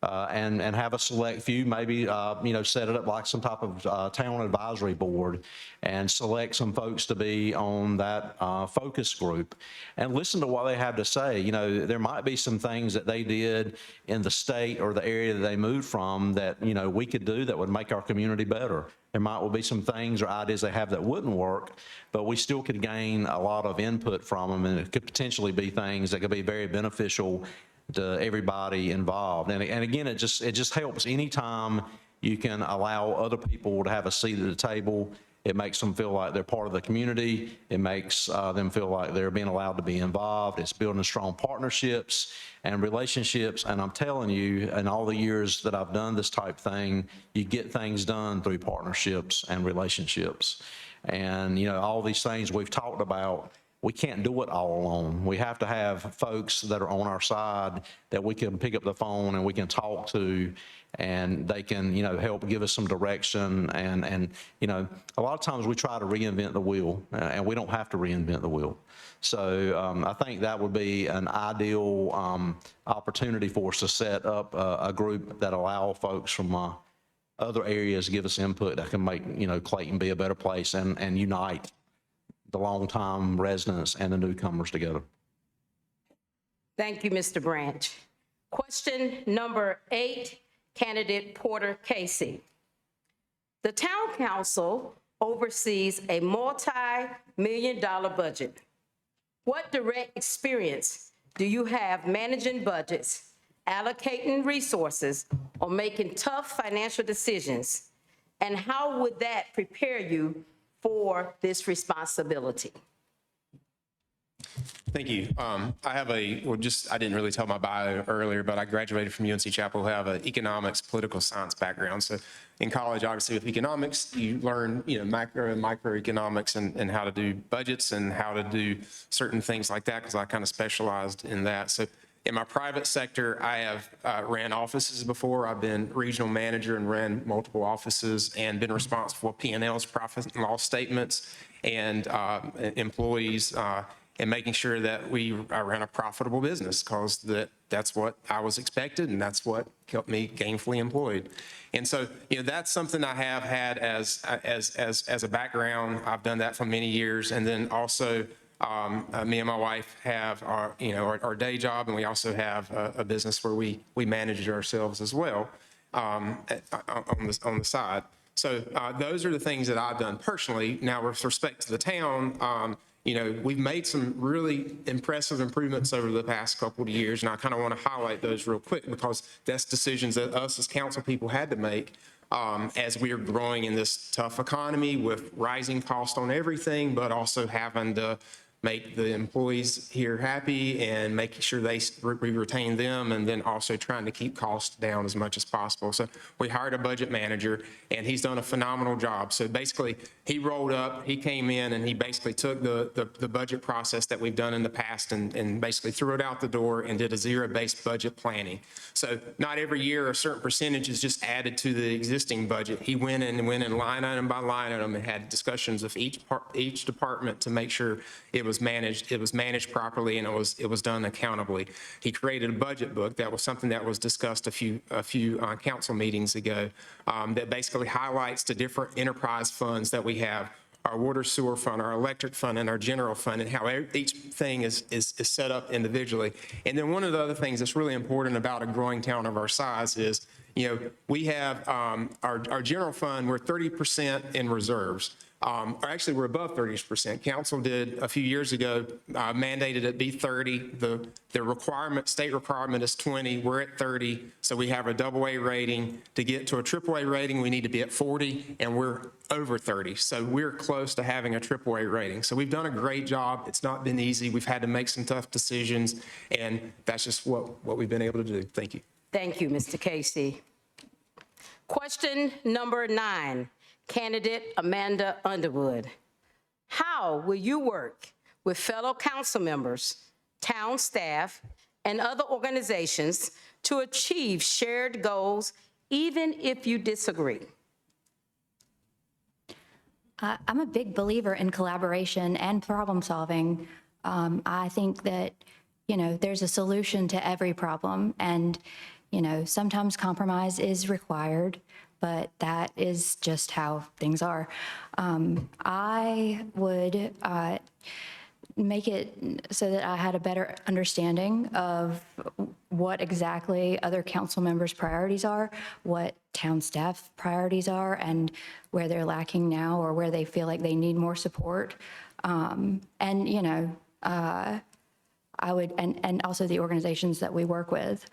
And have a select few, maybe, set it up like some type of town advisory board and select some folks to be on that focus group and listen to what they have to say. There might be some things that they did in the state or the area that they moved from that, we could do that would make our community better. There might well be some things or ideas they have that wouldn't work, but we still could gain a lot of input from them, and it could potentially be things that could be very beneficial to everybody involved. And again, it just helps anytime you can allow other people to have a seat at the table. It makes them feel like they're part of the community. It makes them feel like they're being allowed to be involved. It's building strong partnerships and relationships. And I'm telling you, in all the years that I've done this type thing, you get things done through partnerships and relationships. And, all these things we've talked about, we can't do it all alone. We have to have folks that are on our side that we can pick up the phone and we can talk to, and they can, help give us some direction. And a lot of times we try to reinvent the wheel, and we don't have to reinvent the wheel. So I think that would be an ideal opportunity for us to set up a group that allow folks from other areas to give us input that can make, Clayton be a better place and unite the longtime residents and the newcomers together. Thank you, Mr. Branch. Question number 8, candidate Porter Casey. The town council oversees a multi-million-dollar budget. What direct experience do you have managing budgets, allocating resources, or making tough financial decisions? And how would that prepare you for this responsibility? Thank you. I have I didn't really tell my bio earlier, but I graduated from UNC Chapel. I have an economics, political science background. So in college, obviously with economics, you learn, macro and microeconomics and how to do budgets and how to do certain things like that, because I kind of specialized in that. So in my private sector, I have ran offices before. I've been regional manager and ran multiple offices and been responsible for P&Ls, profit and loss statements, and employees, and making sure that I ran a profitable business, because that's what I was expected, and that's what kept me gainfully employed. And so, that's something I have had as a background. I've done that for many years, and then also Me and my wife have our day job, and we also have a business where we manage it ourselves as well on the side. So those are the things that I've done personally. Now, with respect to the town, we've made some really impressive improvements over the past couple of years, and I kind of want to highlight those real quick because that's decisions that us as council people had to make as we are growing in this tough economy with rising costs on everything, but also having to make the employees here happy and making sure we retain them, and then also trying to keep costs down as much as possible. So we hired a budget manager, and he's done a phenomenal job. So basically, he rolled up, he came in, and he basically took the budget process that we've done in the past and basically threw it out the door and did a zero-based budget planning. So not every year a certain percentage is just added to the existing budget. He went in line item by line item and had discussions of each department to make sure it was managed properly, and it was done accountably. He created a budget book. That was something that was discussed a few council meetings ago, that basically highlights the different enterprise funds that we have, our water sewer fund, our electric fund, and our general fund, and how each thing is set up individually. And then one of the other things that's really important about a growing town of our size is, we have our general fund, we're 30% in reserves. Actually, we're above 30%. Council did a few years ago, mandated it be 30. The state requirement is 20. We're at 30. So we have a AA rating. To get to a AAA rating, we need to be at 40, and we're over 30. So we're close to having a AAA rating. So we've done a great job. It's not been easy. We've had to make some tough decisions, and that's just what we've been able to do. Thank you. Thank you, Mr. Casey. Question number 9. Candidate Amanda Underwood. How will you work with fellow council members, town staff, and other organizations to achieve shared goals, even if you disagree? I'm a big believer in collaboration and problem solving. I think that, there's a solution to every problem, and, sometimes compromise is required, but that is just how things are. I would make it so that I had a better understanding of what exactly other council members' priorities are, what town staff priorities are, and where they're lacking now or where they feel like they need more support. I would, and also the organizations that we work with.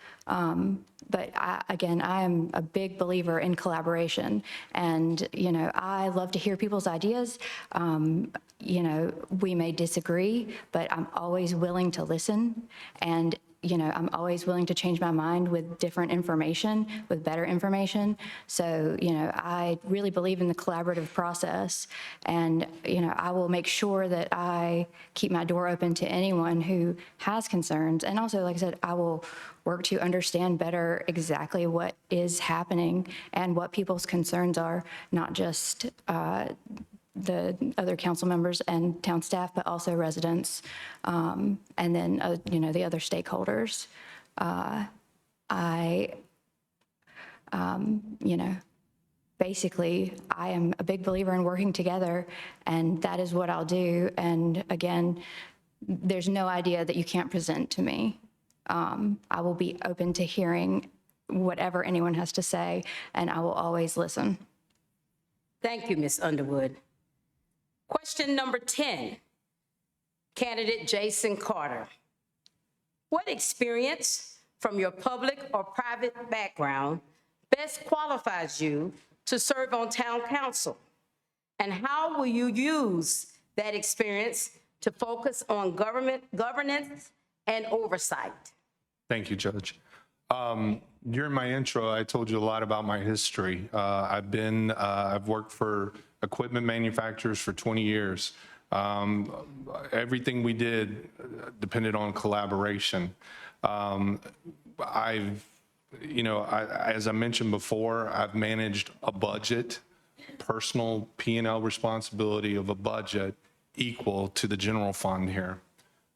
But again, I am a big believer in collaboration, and, I love to hear people's ideas. We may disagree, but I'm always willing to listen, and I'm always willing to change my mind with different information, with better information. So, I really believe in the collaborative process, and, I will make sure that I keep my door open to anyone who has concerns. And also, like I said, I will work to understand better exactly what is happening and what people's concerns are, not just the other council members and town staff, but also residents, and then, the other stakeholders. Basically, I am a big believer in working together, and that is what I'll do. And again, there's no idea that you can't present to me. I will be open to hearing whatever anyone has to say, and I will always listen. Thank you, Ms. Underwood. Question number 10, candidate Jason Carter. What experience from your public or private background best qualifies you to serve on town council? And how will you use that experience to focus on governance and oversight? Thank you, Judge. During my intro, I told you a lot about my history. I've worked for equipment manufacturers for 20 years. Everything we did depended on collaboration. As I mentioned before, I've managed a budget, personal P&L responsibility of a budget equal to the general fund here.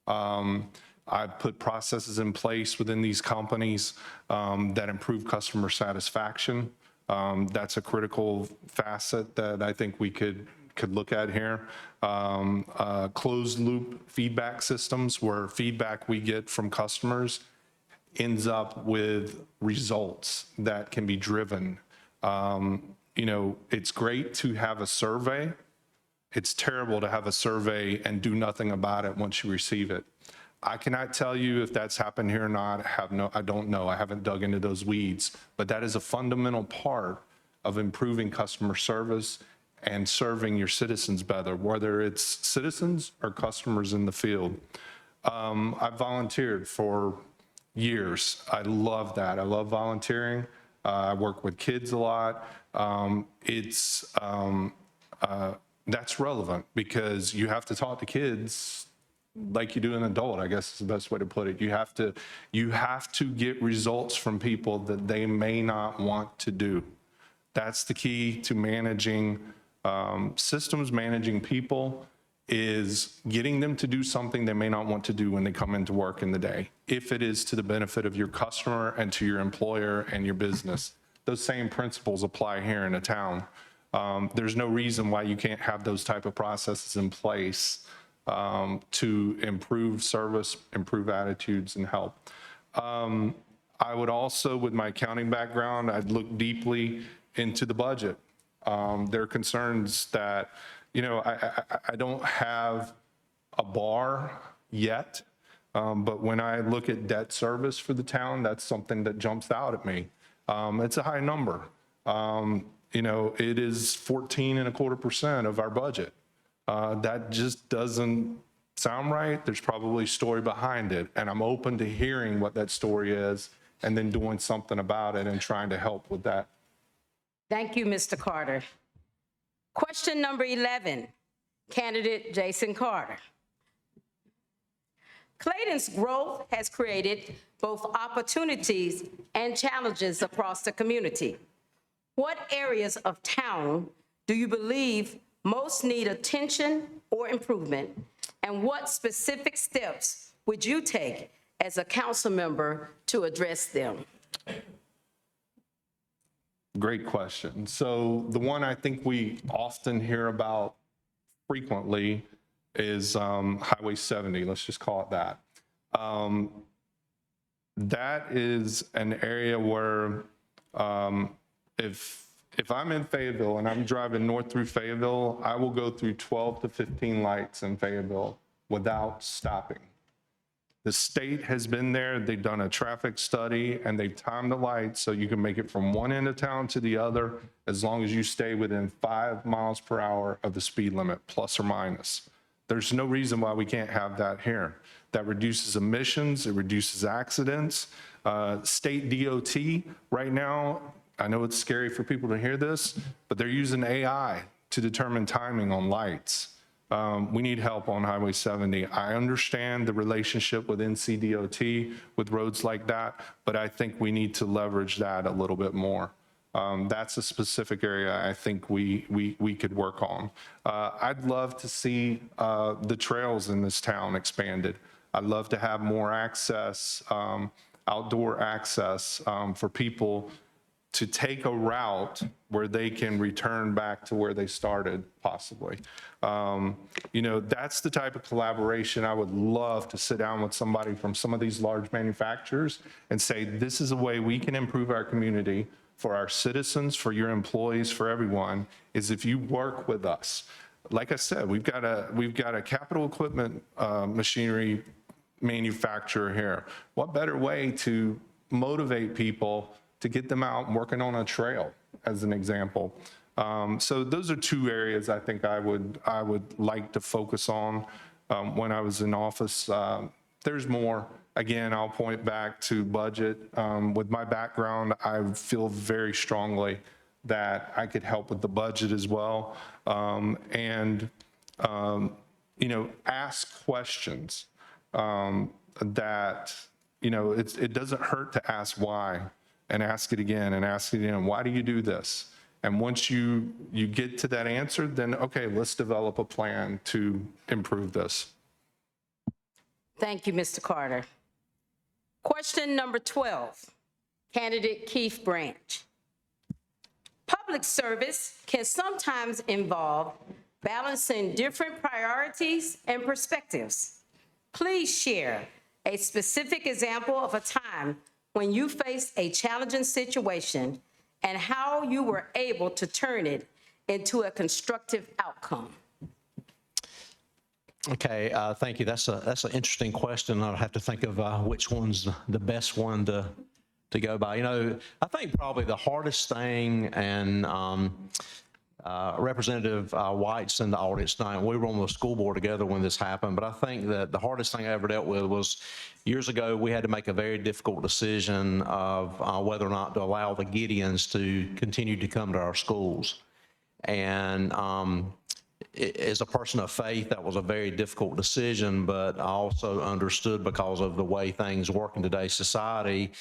I've put processes in place within these companies that improve customer satisfaction. That's a critical facet that I think we could could look at here. Closed loop feedback systems, where feedback we get from customers ends up with results that can be driven. It's great to have a survey. It's terrible to have a survey and do nothing about it once you receive it. I cannot tell you if that's happened here or not. I don't know. I haven't dug into those weeds, but that is a fundamental part of improving customer service and serving your citizens better, whether it's citizens or customers in the field. I've volunteered for years. I love that. I love volunteering. I work with kids a lot. That's relevant because you have to talk to kids like you do an adult, I guess is the best way to put it. You have to get results from people that they may not want to do. That's the key to managing systems, managing people, is getting them to do something they may not want to do when they come into work in the day, if it is to the benefit of your customer and to your employer and your business. Those same principles apply here in a town. There's no reason why you can't have those type of processes in place to improve service, improve attitudes, and help. I would also, with my accounting background, I'd look deeply into the budget. There are concerns that, I don't have a bar yet, but when I look at debt service for the town, that's something that jumps out at me. It's a high number. It is 14.25% of our budget. That just doesn't sound right. There's probably a story behind it, and I'm open to hearing what that story is and then doing something about it and trying to help with that. Thank you, Mr. Carter. Question number 11, candidate Jason Carter. Clayton's growth has created both opportunities and challenges across the community. What areas of town do you believe most need attention or improvement? And what specific steps would you take as a council member to address them? Great question. So the one I think we often hear about frequently is Highway 70. Let's just call it that. That is an area where if I'm in Fayetteville and I'm driving north through Fayetteville, I will go through 12 to 15 lights in Fayetteville without stopping. The state has been there, they've done a traffic study, and they've timed the lights so you can make it from one end of town to the other as long as you stay within 5 miles per hour of the speed limit, plus or minus. There's no reason why we can't have that here. That reduces emissions, it reduces accidents. State DOT right now, I know it's scary for people to hear this, but they're using AI to determine timing on lights. We need help on Highway 70. I understand the relationship with NCDOT with roads like that, but I think we need to leverage that a little bit more. That's a specific area I think we could work on. I'd love to see the trails in this town expanded. I'd love to have more access, outdoor access for people to take a route where they can return back to where they started, possibly. That's the type of collaboration I would love to sit down with somebody from some of these large manufacturers and say, this is a way we can improve our community for our citizens, for your employees, for everyone, is if you work with us. Like I said, we've got a capital equipment machinery manufacturer here. What better way to motivate people to get them out and working on a trail, as an example. So those are two areas I think I would like to focus on when I was in office. There's more. Again, I'll point back to budget. With my background, I feel very strongly that I could help with the budget as well. Ask questions that, it doesn't hurt to ask why. And ask it again and ask it again. Why do you do this? And once you get to that answer, then okay, let's develop a plan to improve this. Thank you, Mr. Carter. Question number 12, candidate Keith Branch. Public service can sometimes involve balancing different priorities and perspectives. Please share a specific example of a time when you faced a challenging situation and how you were able to turn it into a constructive outcome. Okay, thank you. That's an interesting question. I'll have to think of which one's the best one to go by. You know, I think probably the hardest thing, and Representative White's in the audience tonight. We were on the school board together when this happened, but I think that the hardest thing I ever dealt with was years ago, we had to make a very difficult decision of whether or not to allow the Gideons to continue to come to our schools. And as a person of faith, that was a very difficult decision, but I also understood, because of the way things work in today's society,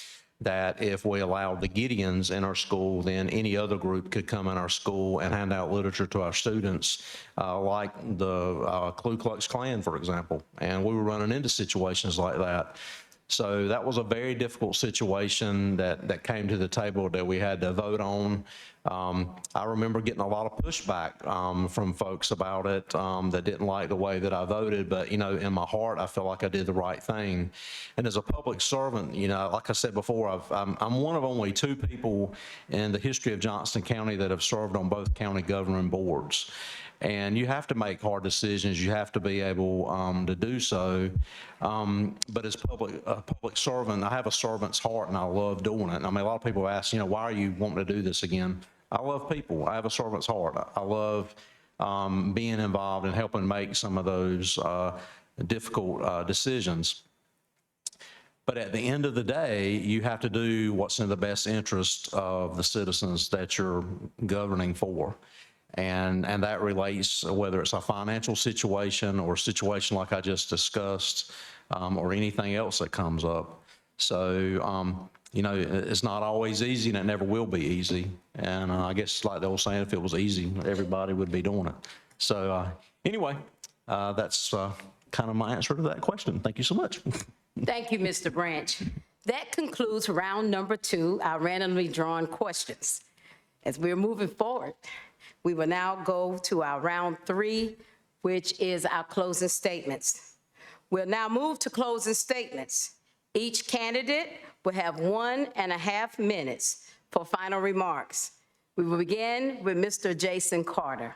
that if we allowed the Gideons in our school, then any other group could come in our school and hand out literature to our students, like the Ku Klux Klan, for example. And we were running into situations like that. So that was a very difficult situation that came to the table that we had to vote on. I remember getting a lot of pushback from folks about it that didn't like the way that I voted, but, you know, in my heart, I feel like I did the right thing. And as a public servant, you know, like I said before, I'm one of only 2 people in the history of Johnston County that have served on both county governing boards. And you have to make hard decisions. You have to be able to do so. But as a public servant, I have a servant's heart, and I love doing it. And I mean, a lot of people ask, you know, why are you wanting to do this again? I love people. I have a servant's heart. I love being involved and helping make some of those difficult decisions. But at the end of the day, you have to do what's in the best interest of the citizens that you're governing for. And that relates, whether it's a financial situation or a situation like I just discussed, or anything else that comes up. So, you know, it's not always easy, and it never will be easy. And I guess, like they were saying, if it was easy, everybody would be doing it. So anyway, that's kind of my answer to that question. Thank you so much. Thank you, Mr. Branch. That concludes round number 2, our randomly drawn questions. As we're moving forward, we will now go to our round 3, which is our closing statements. We'll now move to closing statements. Each candidate will have 1.5 minutes for final remarks. We will begin with Mr. Jason Carter.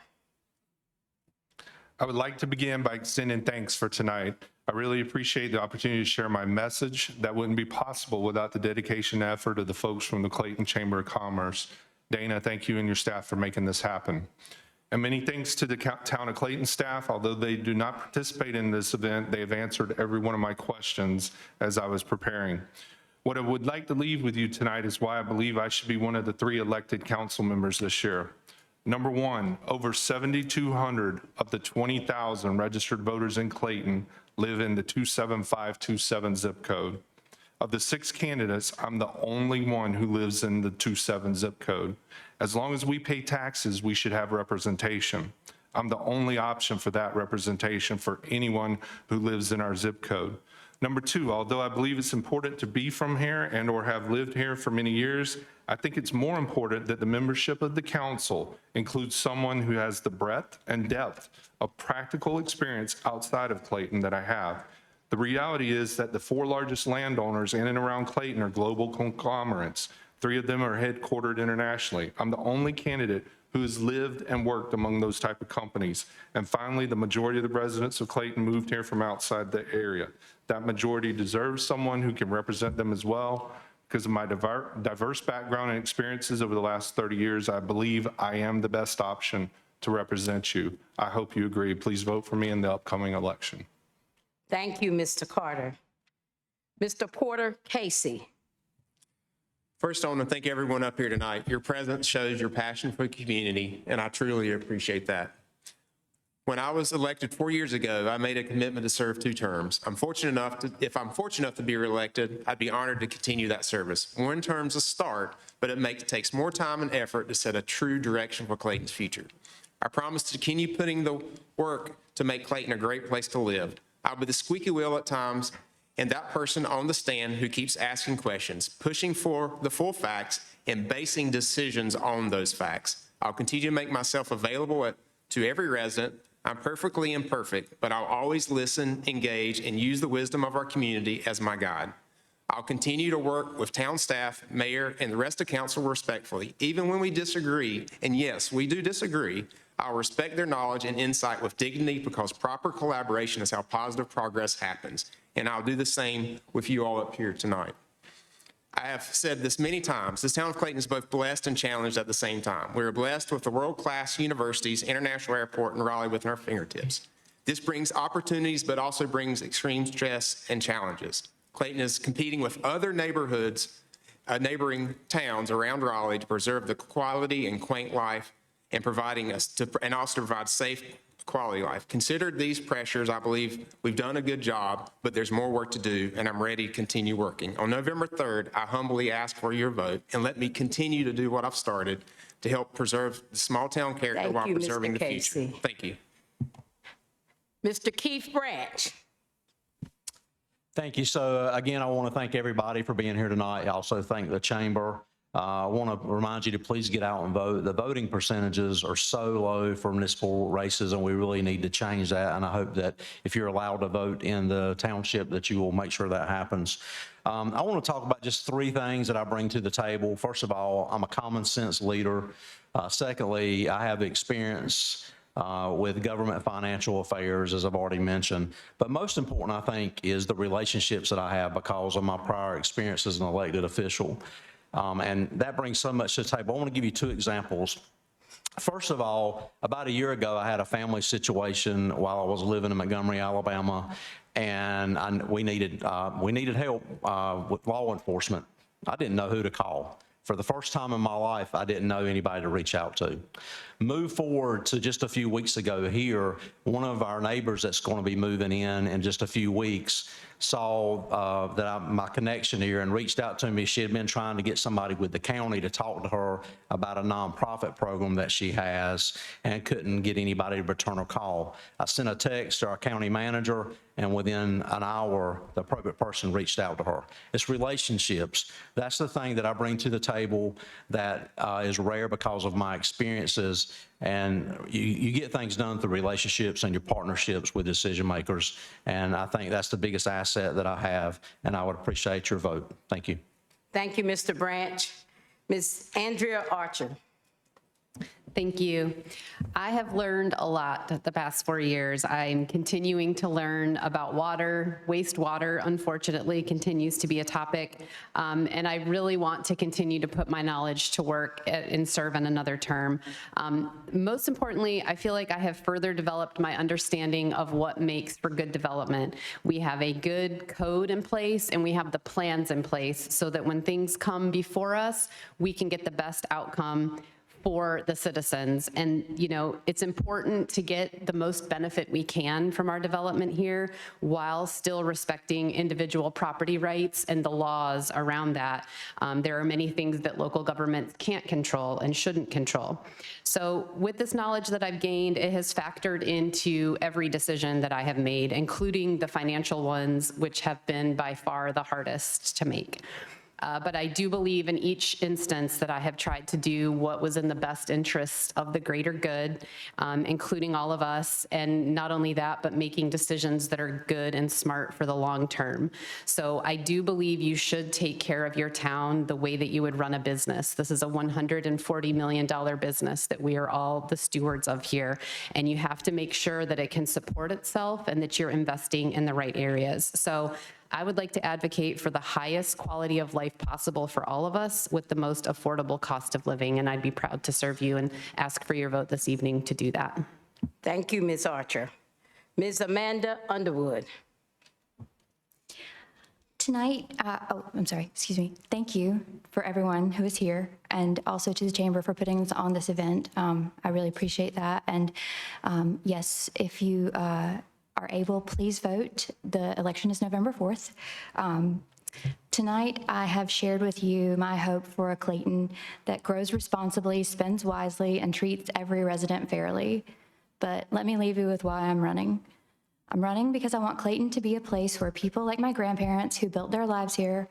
I would like to begin by extending thanks for tonight. I really appreciate the opportunity to share my message. That wouldn't be possible without the dedication and effort of the folks from the Clayton Chamber of Commerce. Dana, thank you and your staff for making this happen. And many thanks to the Town of Clayton staff. Although they do not participate in this event, they have answered every one of my questions as I was preparing. What I would like to leave with you tonight is why I believe I should be one of the 3 elected council members this year. Number 1, over 7,200 of the 20,000 registered voters in Clayton live in the 27527 zip code. Of the 6 candidates, I'm the only one who lives in the 27 zip code. As long as we pay taxes, we should have representation. I'm the only option for that representation for anyone who lives in our zip code. Number 2, although I believe it's important to be from here and or have lived here for many years, I think it's more important that the membership of the council includes someone who has the breadth and depth of practical experience outside of Clayton that I have. The reality is that the 4 largest landowners in and around Clayton are global conglomerates. 3 of them are headquartered internationally. I'm the only candidate who has lived and worked among those type of companies. And finally, the majority of the residents of Clayton moved here from outside the area. That majority deserves someone who can represent them as well. Because of my diverse background and experiences over the last 30 years, I believe I am the best option to represent you. I hope you agree. Please vote for me in the upcoming election. Thank you, Mr. Carter. Mr. Porter Casey. First, I want to thank everyone up here tonight. Your presence shows your passion for the community, and I truly appreciate that. When I was elected 4 years ago, I made a commitment to serve 2 terms. If I'm fortunate enough to be reelected, I'd be honored to continue that service. 1 term's a start, but it takes more time and effort to set a true direction for Clayton's future. I promise to continue putting the work to make Clayton a great place to live. I'll be the squeaky wheel at times, and that person on the stand who keeps asking questions, pushing for the full facts, and basing decisions on those facts. I'll continue to make myself available at To every resident, I'm perfectly imperfect, but I'll always listen, engage, and use the wisdom of our community as my guide. I'll continue to work with town staff, mayor, and the rest of council respectfully, even when we disagree, and yes, we do disagree. I'll respect their knowledge and insight with dignity because proper collaboration is how positive progress happens. And I'll do the same with you all up here tonight. I have said this many times, this town of Clayton is both blessed and challenged at the same time. We are blessed with the world-class universities, international airport, and Raleigh within our fingertips. This brings opportunities, but also brings extreme stress and challenges. Clayton is competing with other neighborhoods, neighboring towns around Raleigh to preserve the quality and quaint life and providing us and also to provide safe, quality life. Considered these pressures, I believe we've done a good job, but there's more work to do, and I'm ready to continue working. On November 3rd, I humbly ask for your vote, and let me continue to do what I've started to help preserve the small town character Thank while you, preserving Mr. the future. Casey. Thank you. Mr. Keith Branch. Thank you. So again, I want to thank everybody for being here tonight. I also thank the chamber. I want to remind you to please get out and vote. The voting percentages are so low for municipal races, and we really need to change that. And I hope that if you're allowed to vote in the township, that you will make sure that happens. I want to talk about just 3 things that I bring to the table. First of all, I'm a common sense leader. Secondly, I have experience with government financial affairs, as I've already mentioned. But most important, I think, is the relationships that I have because of my prior experience as an elected official. And that brings so much to the table. I want to give you 2 examples. First of all, about a year ago, I had a family situation while I was living in Montgomery, Alabama, and we needed help with law enforcement. I didn't know who to call. For the first time in my life, I didn't know anybody to reach out to. Move forward to just a few weeks ago here, one of our neighbors that's going to be moving in just a few weeks saw my connection here and reached out to me. She had been trying to get somebody with the county to talk to her about a nonprofit program that she has and couldn't get anybody to return her call. I sent a text to our county manager, and within an hour, the appropriate person reached out to her. It's relationships. That's the thing that I bring to the table that is rare because of my experiences. And you get things done through relationships and your partnerships with decision makers. And I think that's the biggest asset that I have, and I would appreciate your vote. Thank you. Thank you, Mr. Branch. Ms. Andrea Archer. Thank you. I have learned a lot the past 4 years. I'm continuing to learn about water. Wastewater, unfortunately, continues to be a topic. And I really want to continue to put my knowledge to work and serve in another term. Most importantly, I feel like I have further developed my understanding of what makes for good development. We have a good code in place, and we have the plans in place so that when things come before us, we can get the best outcome for the citizens. And, you know, it's important to get the most benefit we can from our development here while still respecting individual property rights and the laws around that. There are many things that local governments can't control and shouldn't control. So with this knowledge that I've gained, it has factored into every decision that I have made, including the financial ones, which have been by far the hardest to make. But I do believe in each instance that I have tried to do what was in the best interest of the greater good, including all of us, and not only that, but making decisions that are good and smart for the long term. So I do believe you should take care of your town the way that you would run a business. This is a $140 million business that we are all the stewards of here, and you have to make sure that it can support itself and that you're investing in the right areas. So I would like to advocate for the highest quality of life possible for all of us with the most affordable cost of living, and I'd be proud to serve you and ask for your vote this evening to do that. Thank you, Ms. Archer. Ms. Amanda Underwood. Tonight, thank you for everyone who is here, and also to the Chamber for putting this on this event. I really appreciate that. And yes, if you are able, please vote. The election is November 4th. Tonight, I have shared with you my hope for a Clayton that grows responsibly, spends wisely, and treats every resident fairly. But let me leave you with why I'm running. I'm running because I want Clayton to be a place where people like my grandparents who built their lives here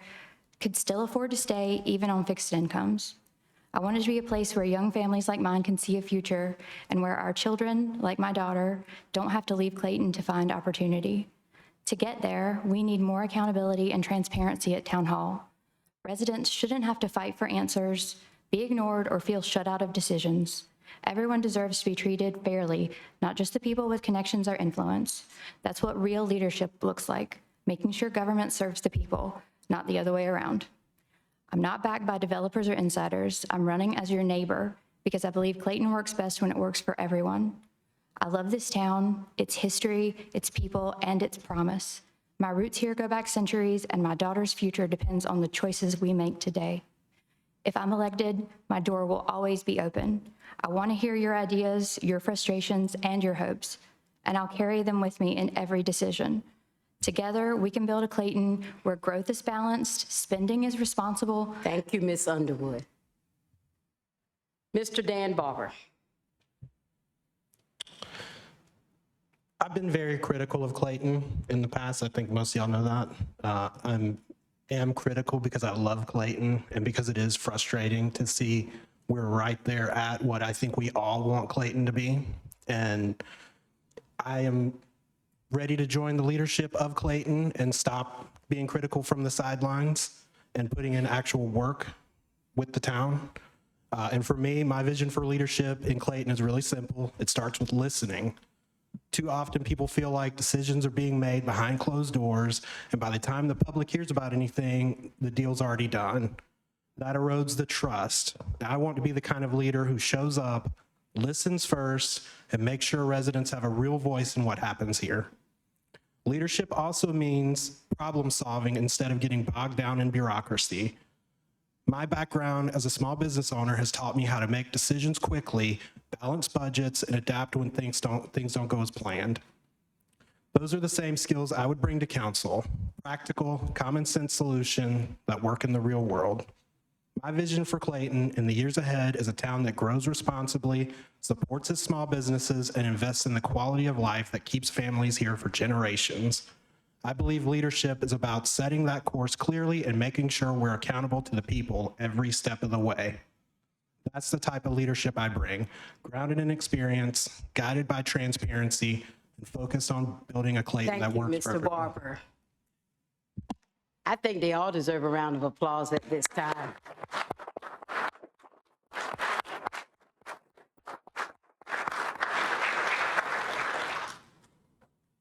could still afford to stay even on fixed incomes. I want it to be a place where young families like mine can see a future and where our children, like my daughter, don't have to leave Clayton to find opportunity. To get there, we need more accountability and transparency at Town Hall. Residents shouldn't have to fight for answers, be ignored, or feel shut out of decisions. Everyone deserves to be treated fairly, not just the people with connections or influence. That's what real leadership looks like, making sure government serves the people, not the other way around. I'm not backed by developers or insiders. I'm running as your neighbor because I believe Clayton works best when it works for everyone. I love this town, its history, its people, and its promise. My roots here go back centuries, and my daughter's future depends on the choices we make today. If I'm elected, my door will always be open. I want to hear your ideas, your frustrations, and your hopes, and I'll carry them with me in every decision. Together, we can build a Clayton where growth is balanced, spending is responsible. Thank you, Ms. Underwood. Mr. Dan Barber. I've been very critical of Clayton in the past. I think most of y'all know that. I am critical because I love Clayton and because it is frustrating to see we're right there at what I think we all want Clayton to be. And I am ready to join the leadership of Clayton and stop being critical from the sidelines and putting in actual work with the town. And for me, my vision for leadership in Clayton is really simple. It starts with listening. Too often people feel like decisions are being made behind closed doors, and by the time the public hears about anything, the deal's already done. That erodes the trust. I want to be the kind of leader who shows up, listens first, and makes sure residents have a real voice in what happens here. Leadership also means problem solving instead of getting bogged down in bureaucracy. My background as a small business owner has taught me how to make decisions quickly, balance budgets, and adapt when things don't go as planned. Those are the same skills I would bring to council, practical, common sense solution that work in the real world. My vision for Clayton in the years ahead is a town that grows responsibly, supports its small businesses, and invests in the quality of life that keeps families here for generations. I believe leadership is about setting that course clearly and making sure we're accountable to the people every step of the way. That's the type of leadership I bring, grounded in experience, guided by transparency, and focused on building a Clayton that Thank you, works for Mr. everyone. Barber. I think they all deserve a round of applause at this time.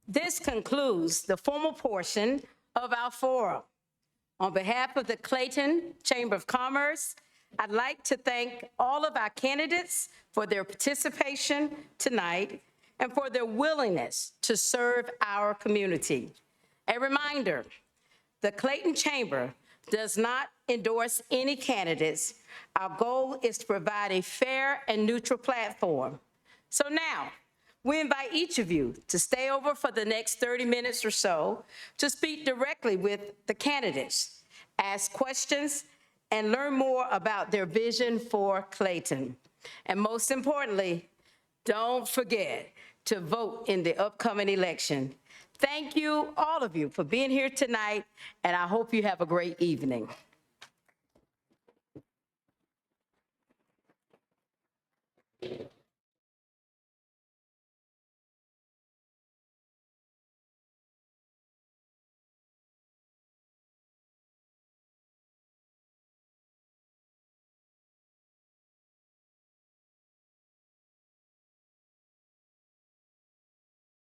This concludes the formal portion of our forum. On behalf of the Clayton Chamber of Commerce, I'd like to thank all of our candidates for their participation tonight and for their willingness to serve our community. A reminder, the Clayton Chamber does not endorse any candidates. Our goal is to provide a fair and neutral platform. So now, we invite each of you to stay over for the next 30 minutes or so to speak directly with the candidates, ask questions, and learn more about their vision for Clayton. And most importantly, don't forget to vote in the upcoming election. Thank you, all of you, for being here tonight, and I hope you have a great evening.